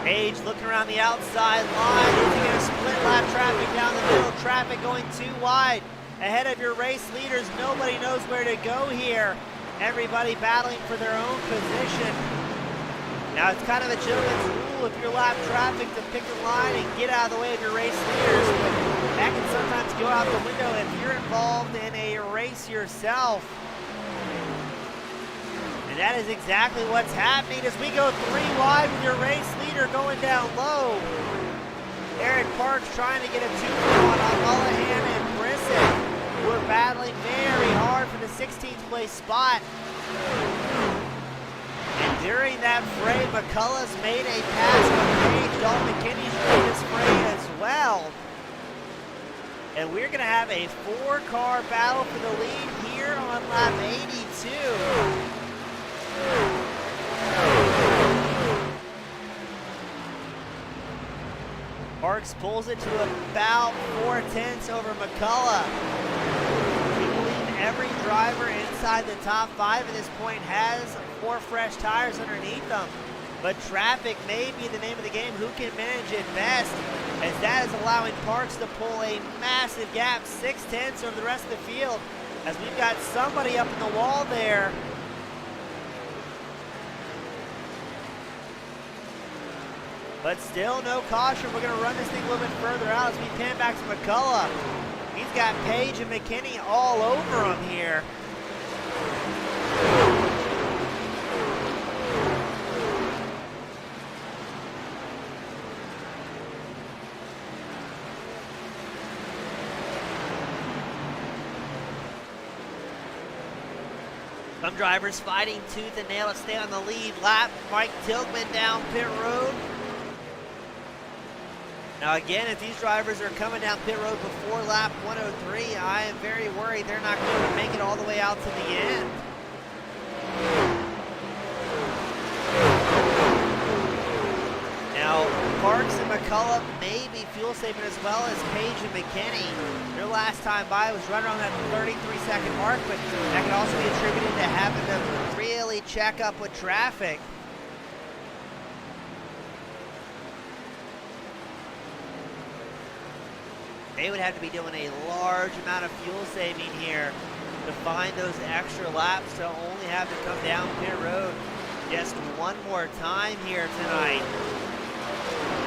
Page looking around the outside line. Is he going to split lap traffic down the middle? Traffic going too wide. Ahead of your race leaders, nobody knows where to go here. Everybody battling for their own position. Now it's kind of a gentleman's rule if you're lap traffic to pick a line and get out of the way of your race leaders. But that can sometimes go out the window if you're involved in a race yourself. And that is exactly what's happening as we go 3 wide with your race leader going down low. Aaron Parks trying to get a 2-1 on Mullahan and Brisson. We're battling very hard for the 16th place spot. And during that fray, McCullough's made a pass on Page. Dalton Mckinney's made this fray as well. And we're going to have a 4-car battle for the lead here on lap 82. Parks pulls it to about 4/10 over McCullough. We believe every driver inside the top 5 at this point has 4 fresh tires underneath them. But traffic may be the name of the game. Who can manage it best? As that is allowing Parks to pull a massive gap, 6/10 over the rest of the field. As we've got somebody up in the wall there. But still no caution. We're going to run this thing a little bit further out as we pan back to McCullough. He's got Page and Mckinney all over him here. Some drivers fighting tooth and nail to stay on the lead lap. Mike Tilgman down pit road. Now again, if these drivers are coming down pit road before lap 103, I am very worried they're not going to make it all the way out to the end. Now, Parks and McCullough may be fuel saving as well as Page and Mckinney. Their last time by was right around that 33-second mark, but that could also be attributed to having to really check up with traffic. They would have to be doing a large amount of fuel saving here to find those extra laps to only have to come down pit road just one more time here tonight.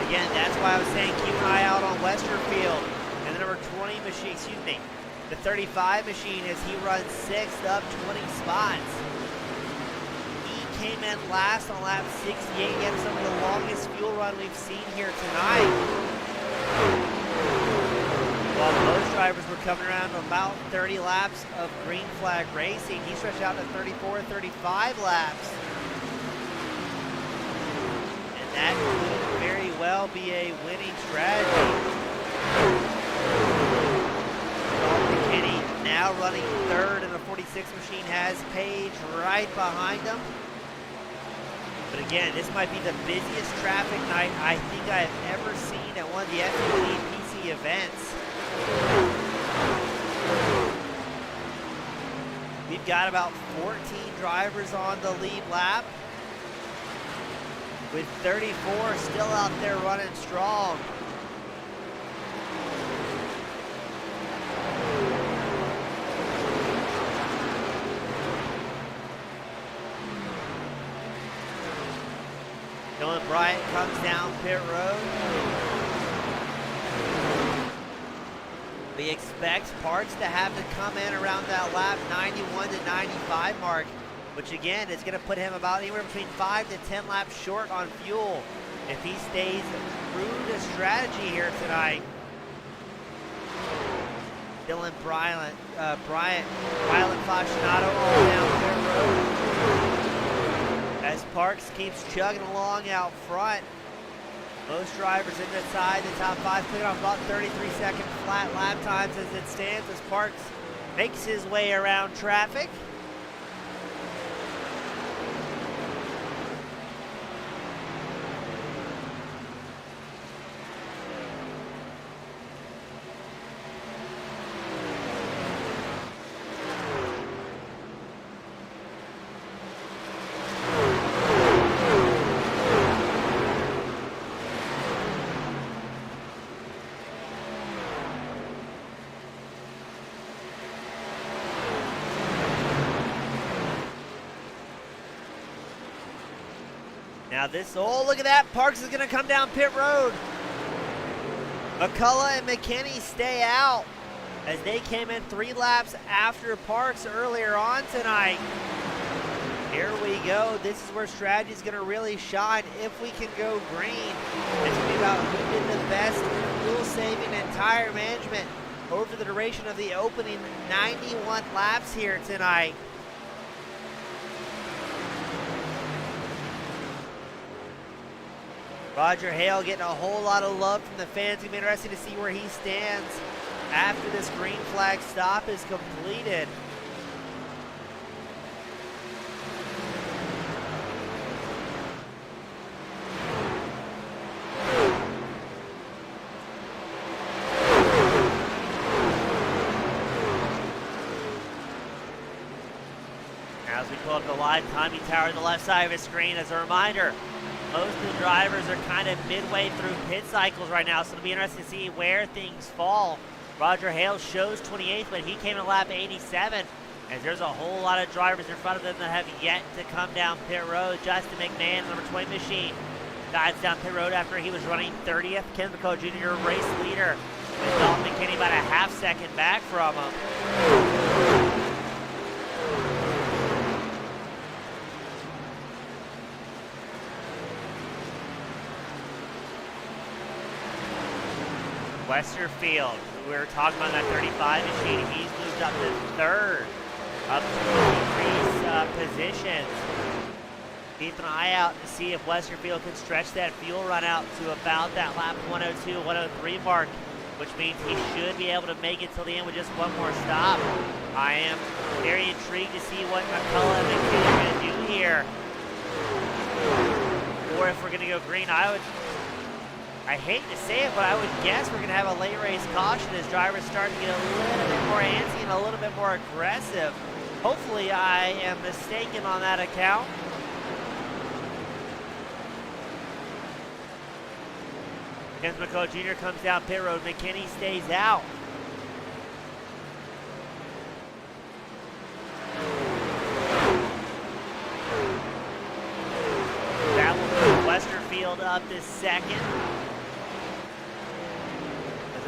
Again, that's why I was saying keep an eye out on Westerfield and the number 20 machine, the 35 machine as he runs 6th up 20 spots. He came in last on lap 68, getting some of the longest fuel run we've seen here tonight. While most drivers were coming around to about 30 laps of green flag racing, he stretched out to 34, 35 laps. And that could very well be a winning strategy. Mckinney now running 3rd in the 46 machine, has Page right behind him. But again, this might be the busiest traffic night I think I've ever seen at one of the FEG PC events. We've got about 14 drivers on the lead lap, with 34 still out there running strong. Dylan Bryant comes down pit road. We expect Parks to have to come in around that lap 91 to 95 mark, which again is going to put him about anywhere between 5 to 10 laps short on fuel if he stays true to strategy here tonight. Dylan Bryant, Rylan Fascinato all down pit road as Parks keeps chugging along out front. Most drivers inside the top 5 clearing off about 33-second flat lap times as it stands as Parks makes his way around traffic. Now oh, look at that. Parks is going to come down pit road. McCullough and McKinney stay out as they came in 3 laps after Parks earlier on tonight. Here we go. This is where strategy is going to really shine if we can go green. It's going to be about who did the best fuel saving and tire management over the duration of the opening 91 laps here tonight. Roger Hale getting a whole lot of love from the fans. It's going to be interesting to see where he stands after this green flag stop is completed. As we pull up the live timing tower on the left side of the screen, as a reminder, most of the drivers are kind of midway through pit cycles right now, so it'll be interesting to see where things fall. Roger Hale shows 28th, but he came in lap 87, as there's a whole lot of drivers in front of them that have yet to come down pit road. Justin McMahon, number 20 machine, guides down pit road after he was running 30th. Ken McCullough Jr., race leader, with Dalton Mckinney about a half second back from him. Westerfield, who we were talking about in that 35 machine, he's moved up to 3rd, up to increase positions. Keep an eye out to see if Westerfield can stretch that fuel run out to about that lap 102, 103 mark, which means he should be able to make it till the end with just one more stop. I am very intrigued to see what McCullough and McKinney are going to do here. Or if we're going to go green, I hate to say it, but I would guess we're going to have a late race caution as drivers start to get a little bit more antsy and a little bit more aggressive. Hopefully I am mistaken on that account. Ken McCullough Jr. comes down pit road. McKinney stays out. That will move Westerfield up to 2nd.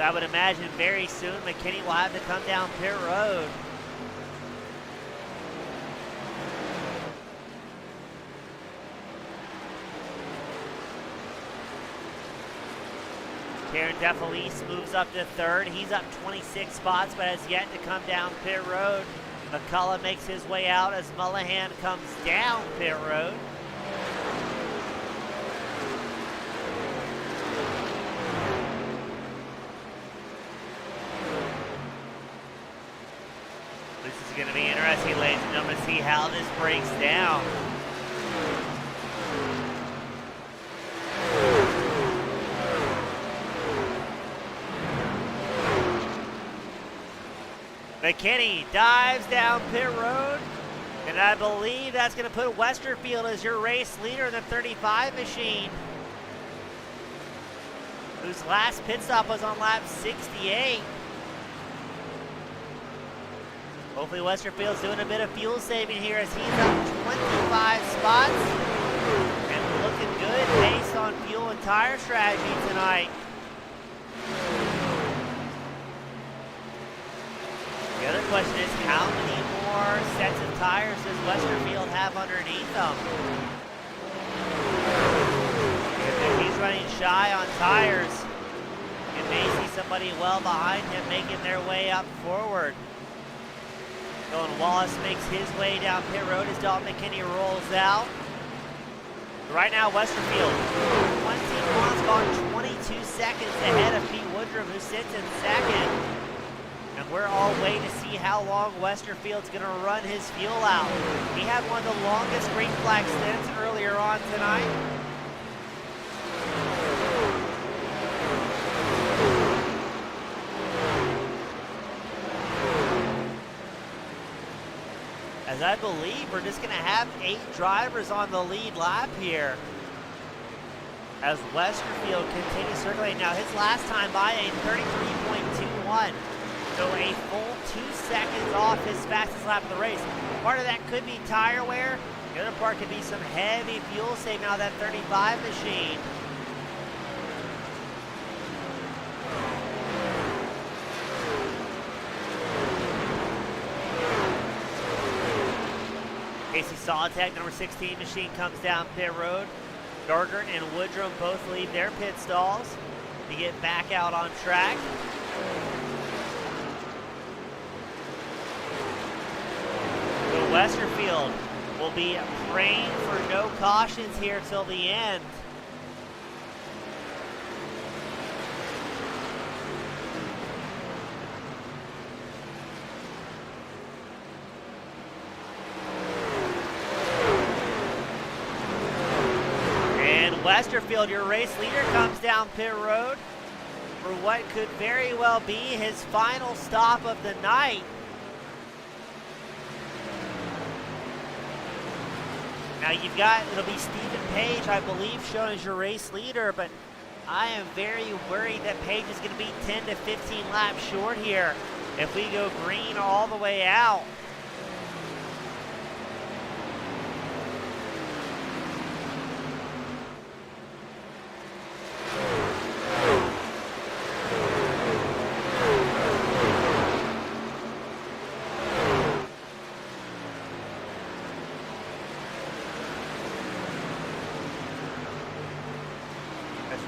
I would imagine very soon McKinney will have to come down pit road. Karen DeFelice moves up to 3rd. He's up 26 spots, but has yet to come down pit road. McCullough makes his way out as Mullahan comes down pit road. This is going to be interesting, ladies and gentlemen, to see how this breaks down. McKinney dives down pit road, and I believe that's going to put Westerfield as your race leader in the 35 machine, whose last pit stop was on lap 68. Hopefully Westerfield's doing a bit of fuel saving here as he's up 25 spots and looking good based on fuel and tire strategy tonight. The other question is, how many more sets of tires does Westerfield have underneath them? If he's running shy on tires, you may see somebody well behind him making their way up forward. Dylan Wallace makes his way down pit road as Dalton McKinney rolls out. Right now, Westerfield, 22 seconds ahead of Pete Woodruff, who sits in 2nd. And we're all waiting to see how long Westerfield's going to run his fuel out. He had one of the longest green flag stints earlier on tonight. As I believe we're just going to have 8 drivers on the lead lap here, as Westerfield continues circulating. Now his last time by a 33.21, so a full 2 seconds off his fastest lap of the race. Part of that could be tire wear, The other part could be some heavy fuel saving out of that 35 machine. Casey Solitek, number 16 machine, comes down pit road. Dargert and Woodrum both leave their pit stalls to get back out on track. So Westerfield will be praying for no cautions here till the end. Westerfield, your race leader, comes down pit road for what could very well be his final stop of the night. Now it'll be Stephen Page, I believe, shown as your race leader, but I am very worried that Page is going to be 10 to 15 laps short here if we go green all the way out.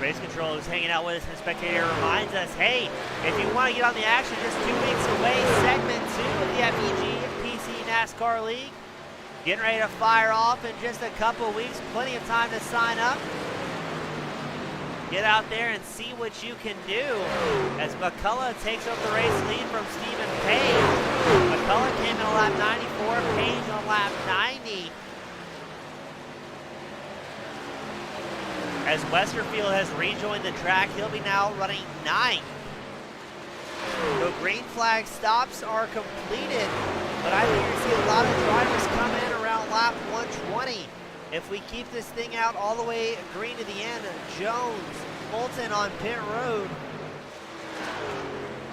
Race Control, who's hanging out with us, and Spectator reminds us, hey, if you want to get on the action, just 2 weeks away, segment 2 of the FEG PC NASCAR League. Getting ready to fire off in just a couple weeks, plenty of time to sign up. Get out there and see what you can do as McCullough takes over the race lead from Stephen Page. McCullough came in on lap 94, Page on lap 90. As Westerfield has rejoined the track, he'll be now running 9th. So green flag stops are completed, but I think you're going to see a lot of drivers come in around lap 120. If we keep this thing out all the way green to the end, Jones, Bolton on pit road.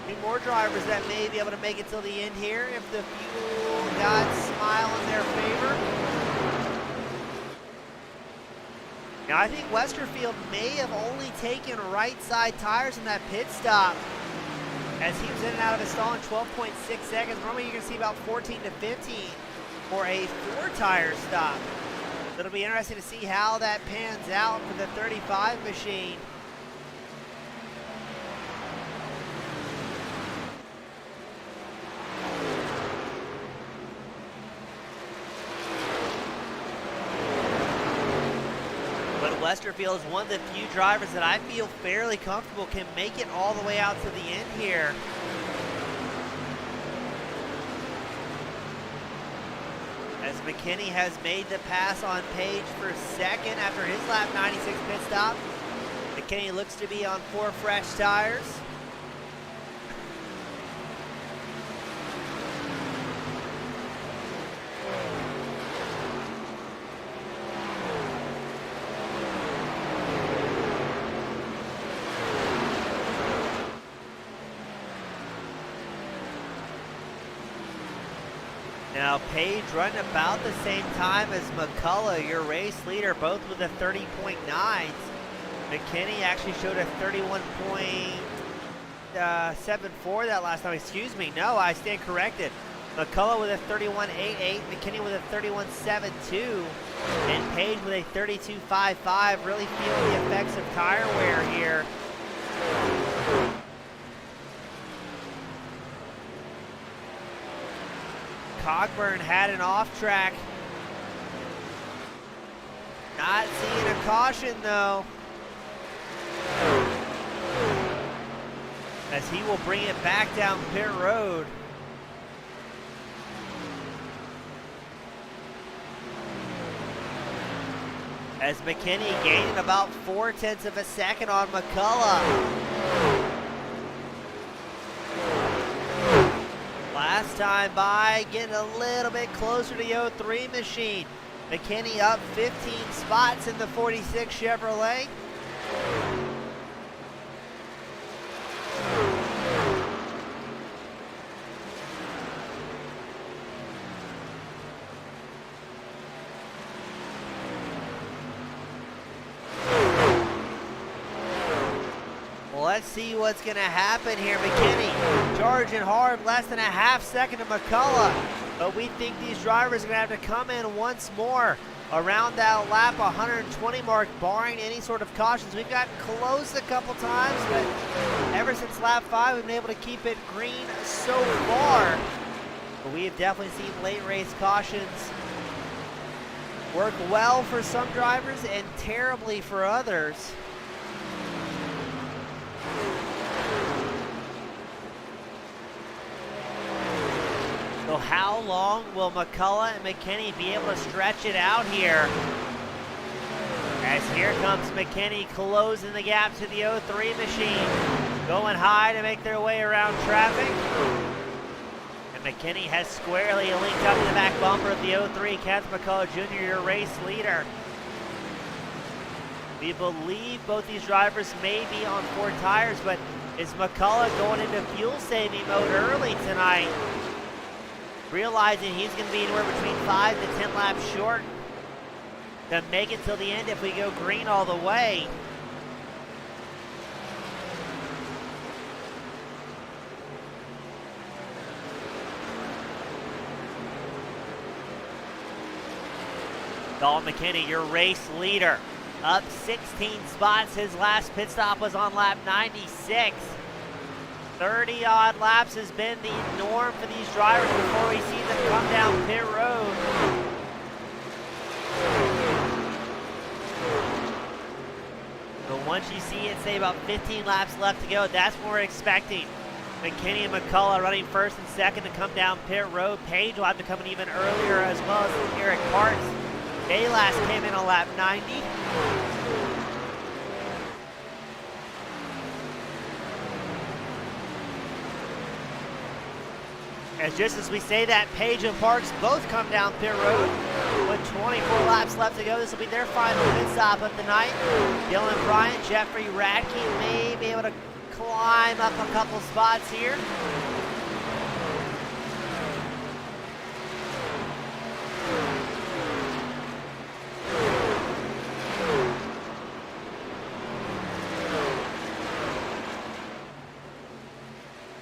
2 more drivers that may be able to make it till the end here if the fuel gods smile in their favor. Now, I think Westerfield may have only taken right side tires in that pit stop as he was in and out of his stall in 12.6 seconds. Normally, you're going to see about 14 to 15 for a 4-tire stop. So it'll be interesting to see how that pans out for the 35 machine. Westerfield is one of the few drivers that I feel fairly comfortable can make it all the way out to the end here. As Mckinney has made the pass on Page for second after his lap 96 pit stop. Mckinney looks to be on 4 fresh tires. Now Page running about the same time as McCullough, your race leader, both with a 30.9s. Mckinney actually showed a 31.74 that last time. Excuse me, no, I stand corrected. McCullough with a 31.88, McKinney with a 31.72, and Page with a 32.55. Really feel the effects of tire wear here. Cogburn had an off track. Not seeing a caution though, as he will bring it back down pit road. As Mckinney gaining about 0.4 of a second on McCullough. Last time by, getting a little bit closer to the 03 machine. Mckinney up 15 spots in the 46 Chevrolet. see what's going to happen here. McKinney charging hard, less than a half second to McCullough. But we think these drivers are going to have to come in once more around that lap 120 mark, barring any sort of cautions. We've gotten close a couple times, but ever since lap 5, we've been able to keep it green so far. But we have definitely seen late race cautions work well for some drivers and terribly for others. So how long will McCullough and McKinney be able to stretch it out here? As here comes McKinney closing the gap to the 03 machine. Going high to make their way around traffic. And McKinney has squarely linked up to the back bumper of the 03. Kenneth McCullough Jr., your race leader. We believe both these drivers may be on 4 tires, but is McCullough going into fuel saving mode early tonight? Realizing he's going to be anywhere between 5 to 10 laps short to make it till the end if we go green all the way. Dalton McKinney, your race leader, up 16 spots. His last pit stop was on lap 96. 30-odd laps has been the norm for these drivers before we see them come down pit road. But once you see it, say about 15 laps left to go, that's what we're expecting. McKinney and McCullough running first and second to come down pit road. Page will have to come in even earlier, as well as Eric Parks. They last came in on lap 90. As just as we say that, Page and Parks both come down pit road with 24 laps left to go. This will be their final pit stop of the night. Dylan Bryant, Jeffrey Radke may be able to climb up a couple spots here.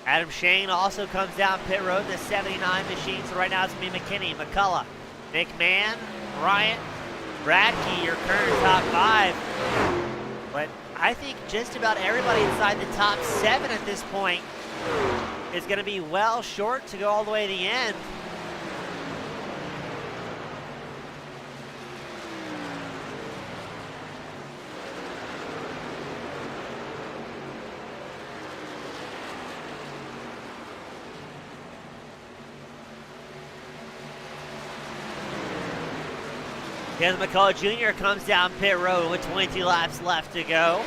Adam Shane also comes down pit road, the 79 machine. So right now it's going to be McKinney, McCullough, McMahon, Bryant, Radke, your current top 5. But I think just about everybody inside the top 7 at this point is going to be well short to go all the way to the end. Kenneth McCullough Jr. comes down pit road with 22 laps left to go.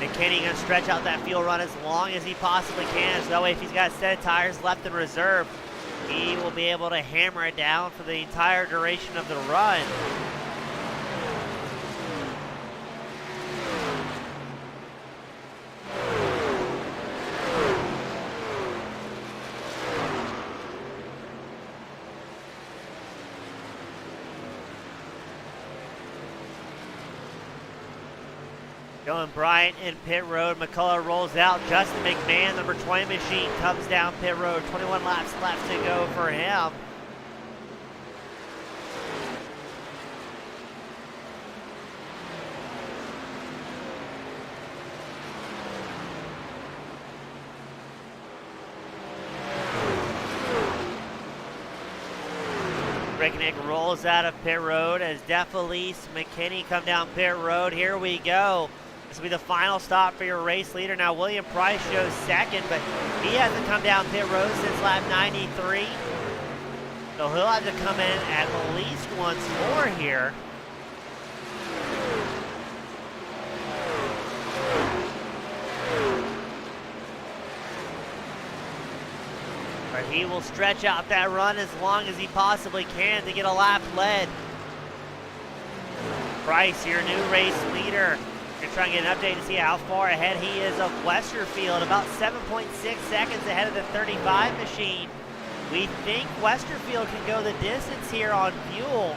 McKinney going to stretch out that fuel run as long as he possibly can, so that way if he's got a set of tires left in reserve, he will be able to hammer it down for the entire duration of the run. Dylan Bryant in pit road. McCullough rolls out. Justin McMahon, number 20 machine, comes down pit road. 21 laps left to go for him. Ricknick rolls out of pit road as DeFelice McKinney come down pit road. Here we go. This will be the final stop for your race leader. Now William Price shows second, but he hasn't come down pit road since lap 93. So he'll have to come in at least once more here. But he will stretch out that run as long as he possibly can to get a lap led. Price, your new race leader. You're trying to get an update to see how far ahead he is of Westerfield. About 7.6 seconds ahead of the 35 machine. We think Westerfield can go the distance here on fuel.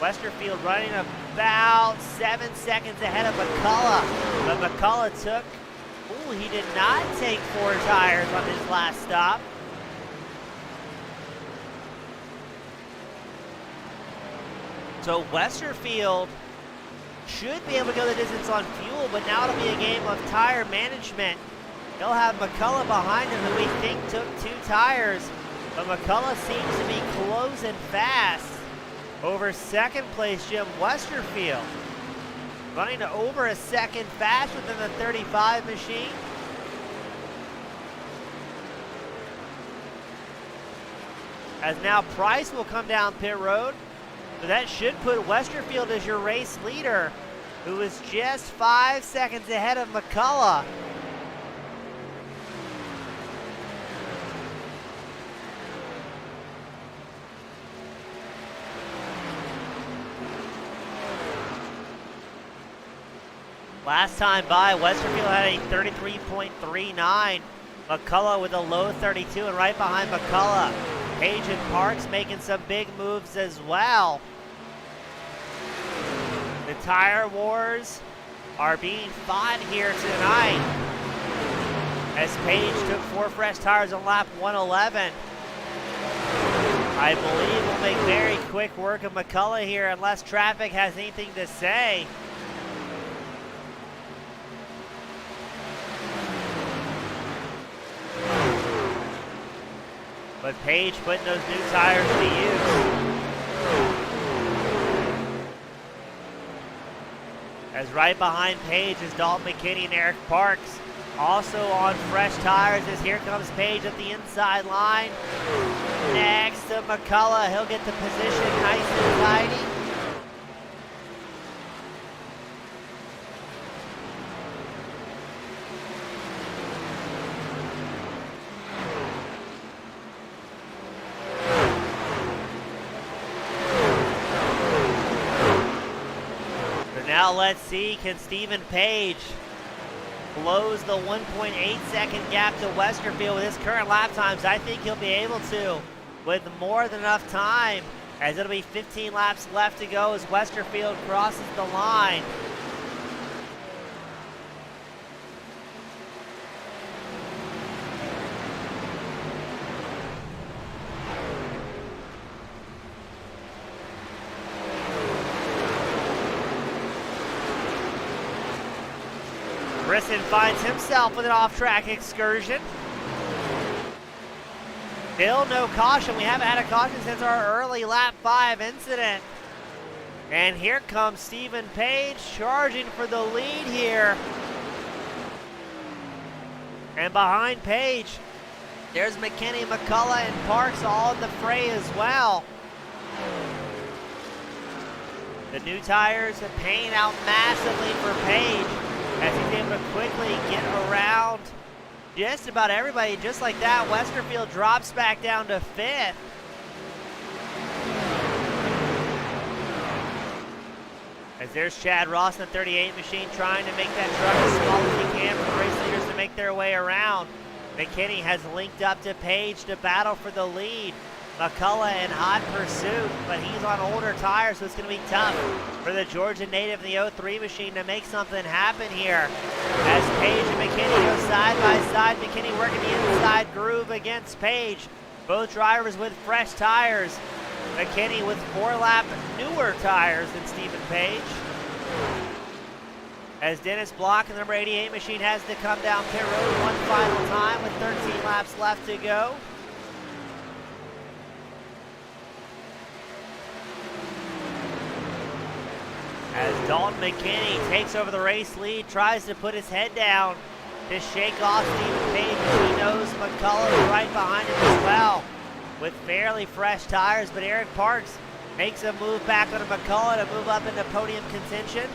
Westerfield running about 7 seconds ahead of McCullough. But McCullough took, he did not take 4 tires on his last stop. So Westerfield should be able to go the distance on fuel, but now it'll be a game of tire management. He'll have McCullough behind him, who we think took 2 tires, but McCullough seems to be closing fast over second place Jim Westerfield. Running to over a second faster than the 35 machine. As now Price will come down pit road. So that should put Westerfield as your race leader, who is just 5 seconds ahead of McCullough. Last time by, Westerfield had a 33.39. McCullough with a low 32, and right behind McCullough, Page and Parks making some big moves as well. The tire wars are being fought here tonight, as Page took 4 fresh tires on lap 111. I believe we'll make very quick work of McCullough here unless traffic has anything to say. But Page putting those new tires to use. As right behind Page is Dalton Mckinney and Eric Parks. Also on fresh tires as here comes Page at the inside line. Next to McCullough, he'll get the position nice and tidy. Now let's see, can Stephen Page close the 1.8 second gap to Westerfield with his current lap times? I think he'll be able to with more than enough time, as it'll be 15 laps left to go as Westerfield crosses the line. Brisson finds himself with an off-track excursion. Still no caution. We haven't had a caution since our early lap 5 incident. And here comes Stephen Page charging for the lead here. And behind Page, there's McKinney, McCullough, and Parks all in the fray as well. The new tires are paying out massively for Page, as he's able to quickly get around just about everybody. Just like that, Westerfield drops back down to 5th. As there's Chad Ross in the 38 machine trying to make that truck as small as he can for the race leaders to make their way around. McKinney has linked up to Page to battle for the lead. McCullough in hot pursuit, but he's on older tires, so it's going to be tough for the Georgia native in the 03 machine to make something happen here. As Page and McKinney go side by side, McKinney working the inside groove against Page. Both drivers with fresh tires. McKinney with 4-lap newer tires than Stephen Page. As Dennis Block in the number 88 machine has to come down pit road one final time with 13 laps left to go. As Dalton Mckinney takes over the race lead, tries to put his head down to shake off Stephen Page, as he knows McCullough is right behind him as well with fairly fresh tires, but Eric Parks makes a move back onto McCullough to move up into podium contention.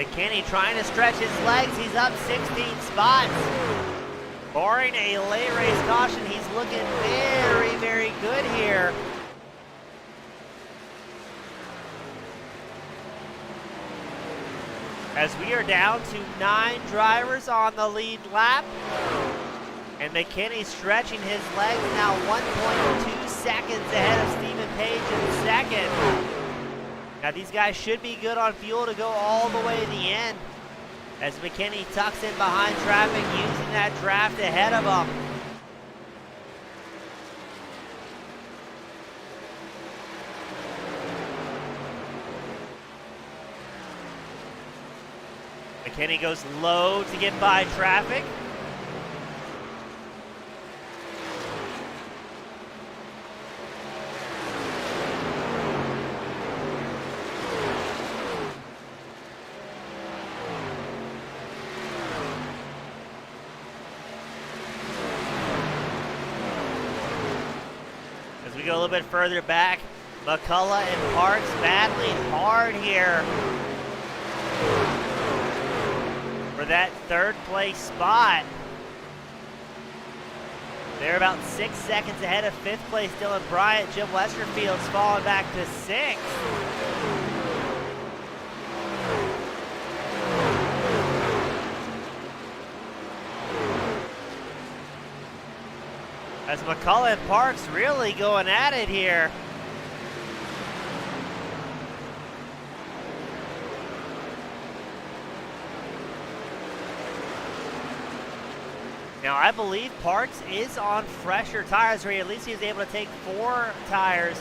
Mckinney trying to stretch his legs. He's up 16 spots. Barring a late race caution, he's looking very, very good here. As we are down to 9 drivers on the lead lap. And Mckinney stretching his legs, now 1.2 seconds ahead of Stephen Page in second. Now these guys should be good on fuel to go all the way to the end. As Mckinney tucks in behind traffic, using that draft ahead of him. Mckinney goes low to get by traffic. As we go a little bit further back, McCullough and Parks battling hard here for that third place spot. They're about 6 seconds ahead of fifth place Dylan Bryant. Jim Westerfield's falling back to 6th. As McCullough and Parks really going at it here. Now, I believe Parks is on fresher tires, or at least he was able to take 4 tires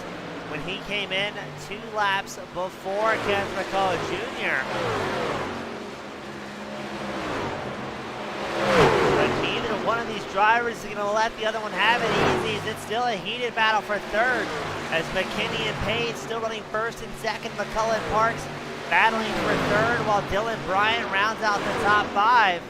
when he came in 2 laps before Kenneth McCullough Jr. But neither one of these drivers is going to let the other one have it easy, as it's still a heated battle for third, as Mckinney and Page still running first and second. McCullough and Parks battling for third, while Dylan Bryant rounds out the top 5.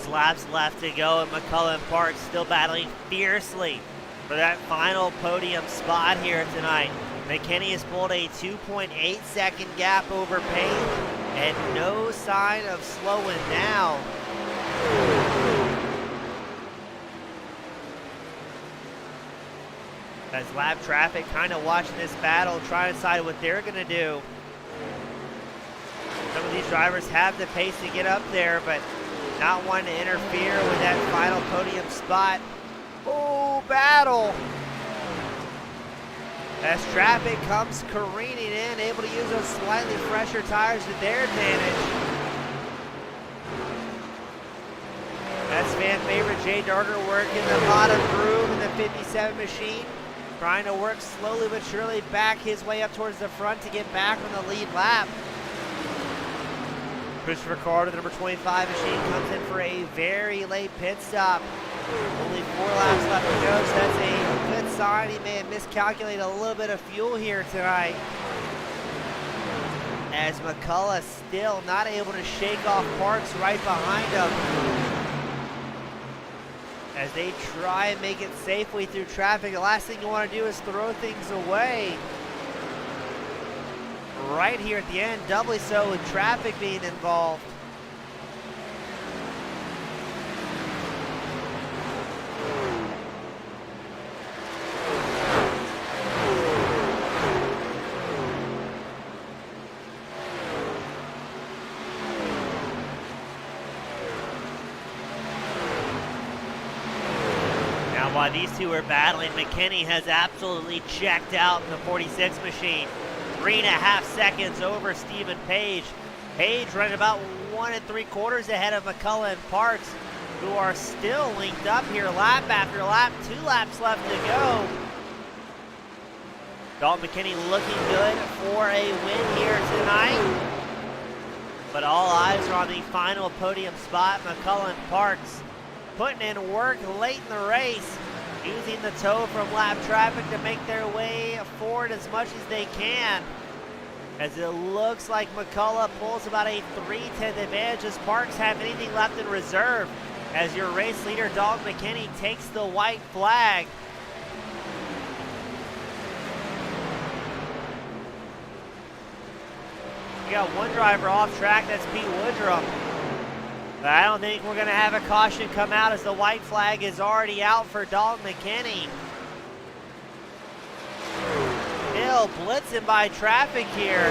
Laps left to go, and McCullough and Parks still battling fiercely for that final podium spot here tonight. Mckinney has pulled a 2.8 second gap over Page, and no sign of slowing down. As lap traffic kind of watching this battle, trying to decide what they're going to do. Some of these drivers have the pace to get up there, but not wanting to interfere with that final podium spot. Oh, battle! As traffic comes careening in, able to use those slightly fresher tires to their advantage. That's fan favorite Jay Darter working the bottom groove in the 57 machine. Trying to work slowly but surely back his way up towards the front to get back on the lead lap. Christopher Carter, the number 25 machine, comes in for a very late pit stop. Only 4 laps left to go, so that's a good sign. He may have miscalculated a little bit of fuel here tonight. As McCullough still not able to shake off Parks right behind him. As they try and make it safely through traffic, the last thing you want to do is throw things away. Right here at the end, doubly so with traffic being involved. Now while these two are battling, Mckinney has absolutely checked out in the 46 machine. 3.5 seconds over Stephen Page. Page running about 1 3/4 ahead of McCullough and Parks, who are still linked up here lap after lap. 2 laps left to go. Dalton Mckinney looking good for a win here tonight. But all eyes are on the final podium spot. McCullough and Parks putting in work late in the race. using the tow from lap traffic to make their way forward as much as they can. As it looks like McCullough pulls about a 3/10 advantage as Parks have anything left in reserve. As your race leader, Dalton Mckinney, takes the white flag. We got one driver off track, that's Pete Woodrum. But I don't think we're going to have a caution come out as the white flag is already out for Dalton Mckinney. Still blitzing by traffic here.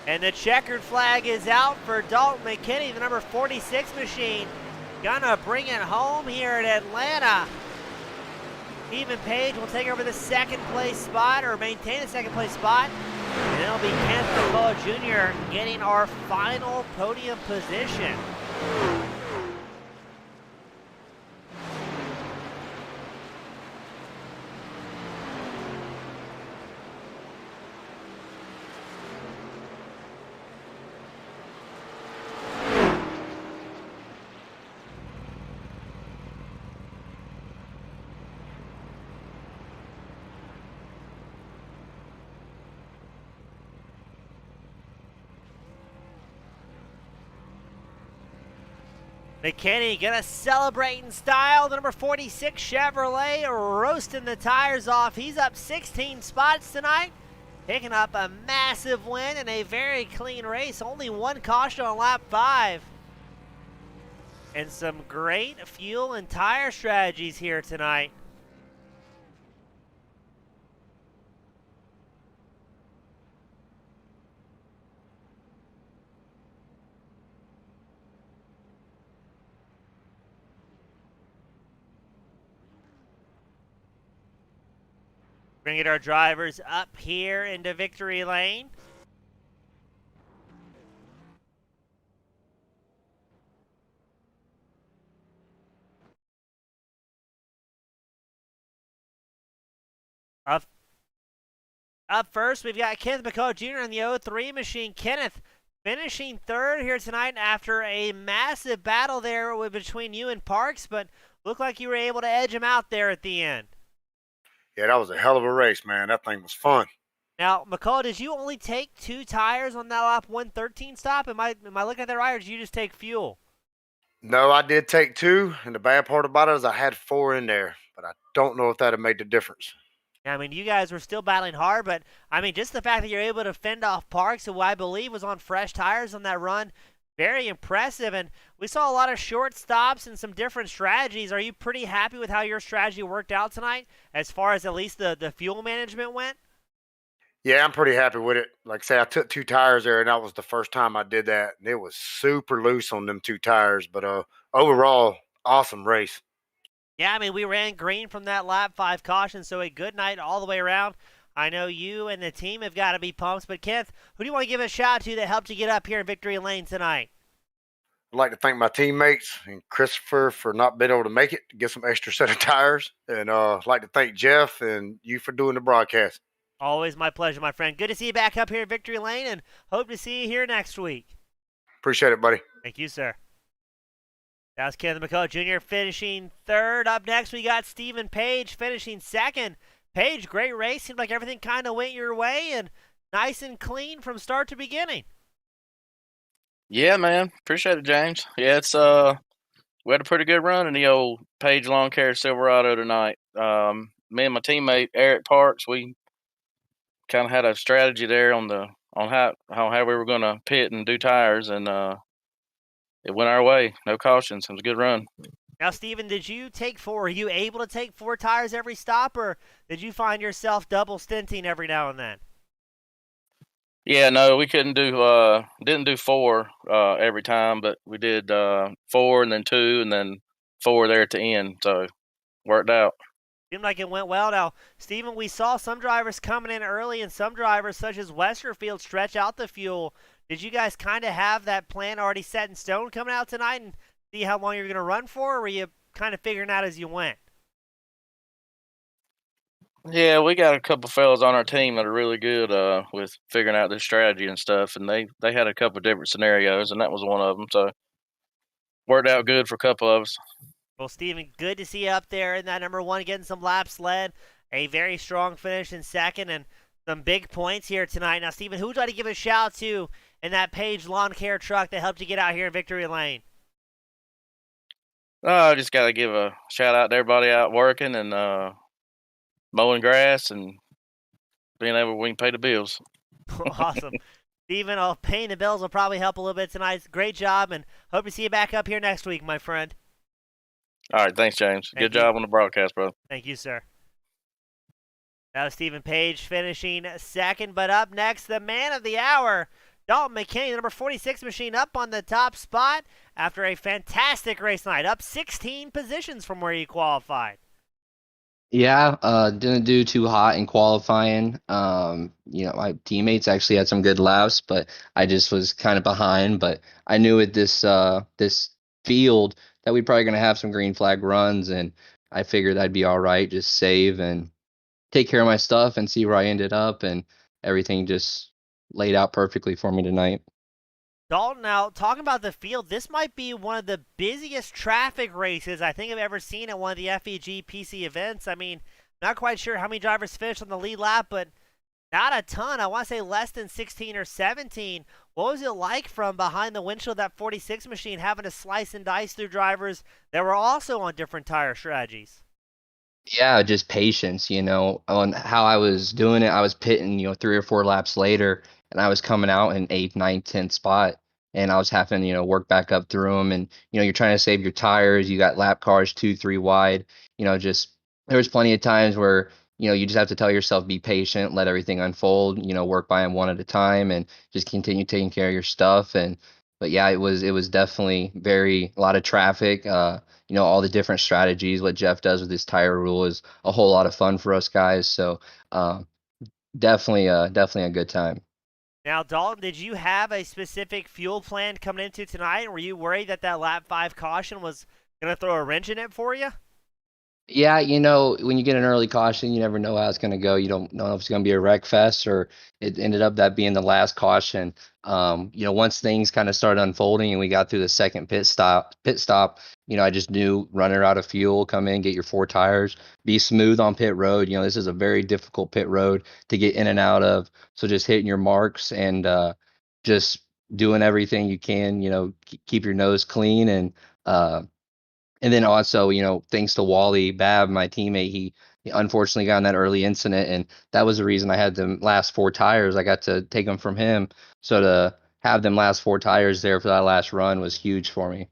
And the checkered flag is out for Dalton Mckinney, the number 46 machine. Gonna bring it home here at Atlanta. Stephen Page will take over the second place spot, or maintain the second place spot. And it'll be Kenneth McCullough Jr. getting our final podium position. McKinney gonna celebrate in style. The number 46 Chevrolet roasting the tires off. He's up 16 spots tonight, picking up a massive win in a very clean race. Only one caution on lap 5. And some great fuel and tire strategies here tonight. We're going to get our drivers up here into victory lane. Up first, we've got Kenneth McCullough Jr. in the 03 machine. Kenneth finishing third here tonight after a massive battle there between you and Parks, but looked like you were able to edge him out there at the end. Yeah, that was a hell of a race, man. That thing was fun. Now, McCullough, did you only take 2 tires on that lap 113 stop? Am I looking at that right, or did you just take fuel? No, I did take 2, and the bad part about it is I had 4 in there, but I don't know if that had made the difference. I mean, you guys were still battling hard, but, I mean, just the fact that you're able to fend off Parks, who I believe was on fresh tires on that run, very impressive. And we saw a lot of short stops and some different strategies. Are you pretty happy with how your strategy worked out tonight, as far as at least the fuel management went? Yeah, I'm pretty happy with it. Like I say, I took 2 tires there, and that was the first time I did that, and it was super loose on them 2 tires. But overall, awesome race. Yeah, I mean, we ran green from that lap 5 caution, so a good night all the way around. I know you and the team have got to be pumped, but Kenneth, who do you want to give a shout out to that helped you get up here in victory lane tonight? I'd like to thank my teammates and Christopher for not being able to make it to get some extra set of tires. And I'd like to thank Jeff and you for doing the broadcast. Always my pleasure, my friend. Good to see you back up here in victory lane, and hope to see you here next week. Appreciate it, buddy. Thank you, sir. That was Kenneth McCullough Jr. finishing third. Up next, we got Stephen Page finishing second. Page, great race. Seemed like everything kind of went your way, and nice and clean from start to beginning. Yeah, man. Appreciate it, James. Yeah, it's we had a pretty good run in the old Page Lawn Care Silverado tonight. Me and my teammate Eric Parks, we kind of had a strategy there on how we were going to pit and do tires, and it went our way. No cautions. It was a good run. Now, Steven, did you take 4? Were you able to take 4 tires every stop, or did you find yourself double stinting every now and then? Yeah, no, we didn't do 4 every time, but we did 4 and then 2 and then 4 there at the end. So worked out. Seemed like it went well. Now, Steven, we saw some drivers coming in early and some drivers, such as Westerfield, stretch out the fuel. Did you guys kind of have that plan already set in stone coming out tonight and see how long you're going to run for, or were you kind of figuring out as you went? Yeah, we got a couple fellas on our team that are really good with figuring out this strategy and stuff, and they had a couple different scenarios, and that was one of them. So worked out good for a couple of us. Well, Steven, good to see you up there in that number one, getting some laps led. A very strong finish in second and some big points here tonight. Now, Steven, who would you like to give a shout out to in that Page lawn care truck that helped you get out here in Victory Lane? Oh, I just got to give a shout out to everybody out working and mowing grass and being able we can pay the bills. Awesome. Steven, paying the bills will probably help a little bit tonight. Great job, and hope to see you back up here next week, my friend. All right, thanks, James. Good job on the broadcast, bro. Thank you, sir. That was Stephen Page finishing second, but up next, the man of the hour, Dalton Mckinney, the number 46 machine, up on the top spot after a fantastic race night, up 16 positions from where he qualified. Yeah, didn't do too hot in qualifying. My teammates actually had some good laps, but I just was kind of behind. But I knew with this field that we're probably gonna have some green flag runs, and I figured I'd be all right, just save and take care of my stuff and see where I ended up, and everything just laid out perfectly for me tonight. Dalton, now talking about the field, this might be one of the busiest traffic races I think I've ever seen at one of the FEG PC events. I mean, not quite sure how many drivers finished on the lead lap, but not a ton. I want to say less than 16 or 17. What was it like from behind the windshield of that 46 machine having to slice and dice through drivers that were also on different tire strategies? Yeah, just patience, on how I was doing it. I was pitting, 3 or 4 laps later, and I was coming out in eighth, ninth, 10th spot, and I was having, work back up through them. And, you're trying to save your tires. You got lap cars 2, 3 wide. Just there was plenty of times where, you just have to tell yourself, be patient, let everything unfold, work by them one at a time, and just continue taking care of your stuff. But yeah, it was definitely a lot of traffic. All the different strategies, what Jeff does with his tire rule is a whole lot of fun for us guys. So definitely a good time. Now, Dalton, did you have a specific fuel plan coming into tonight? Were you worried that lap 5 caution was going to throw a wrench in it for you? Yeah, when you get an early caution, you never know how it's going to go. You don't know if it's going to be a wreck fest or it ended up that being the last caution. Once things kind of started unfolding and we got through the second pit stop, I just knew running out of fuel, come in, get your 4 tires, be smooth on pit road. This is a very difficult pit road to get in and out of. So just hitting your marks and just doing everything you can, keep your nose clean and then also, thanks to Wally Babb, my teammate, he unfortunately got in that early incident, and that was the reason I had the last 4 tires. I got to take them from him, so to have them last 4 tires there for that last run was huge for me.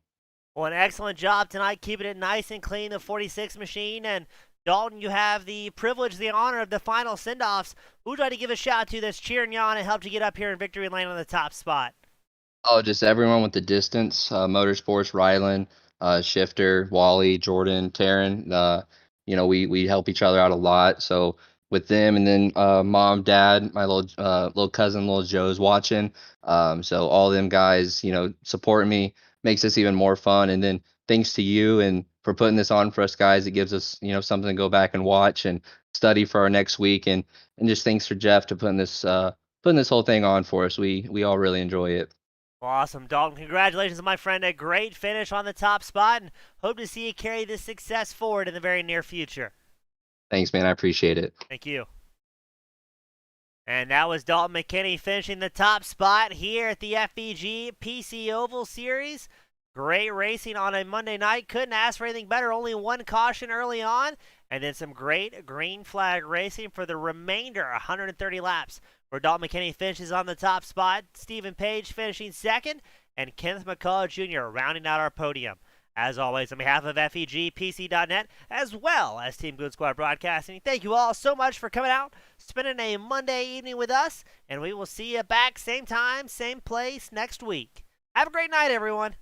Well, an excellent job tonight, keeping it nice and clean, the 46 machine. And Dalton, you have the privilege, the honor of the final send-offs. Who would you like to give a shout to that's cheering you on and helped you get up here in Victory Lane on the top spot? Oh, just everyone with the distance, Motorsports, Rylan, Shifter, Wally, Jordan, Taryn. We help each other out a lot. So with them, and then mom, dad, my little cousin, little Joe's watching. So all them guys, supporting me makes this even more fun. And then thanks to you and for putting this on for us guys, it gives us something to go back and watch and study for our next week. And just thanks for Jeff to putting this whole thing on for us. We all really enjoy it. Awesome, Dalton. Congratulations, my friend. A great finish on the top spot, and hope to see you carry this success forward in the very near future. Thanks, man. I appreciate it. Thank you. And that was Dalton Mckinney finishing the top spot here at the FEG PC Oval Series. Great racing on a Monday night. Couldn't ask for anything better. Only one caution early on, and then some great green flag racing for the remainder 130 laps, where Dalton Mckinney finishes on the top spot, Stephen Page finishing second, and Kenneth McCullough Jr. rounding out our podium. As always, on behalf of FEGPC.net, as well as Team Good Squad Broadcasting, thank you all so much for coming out, spending a Monday evening with us, and we will see you back same time, same place next week. Have a great night, everyone.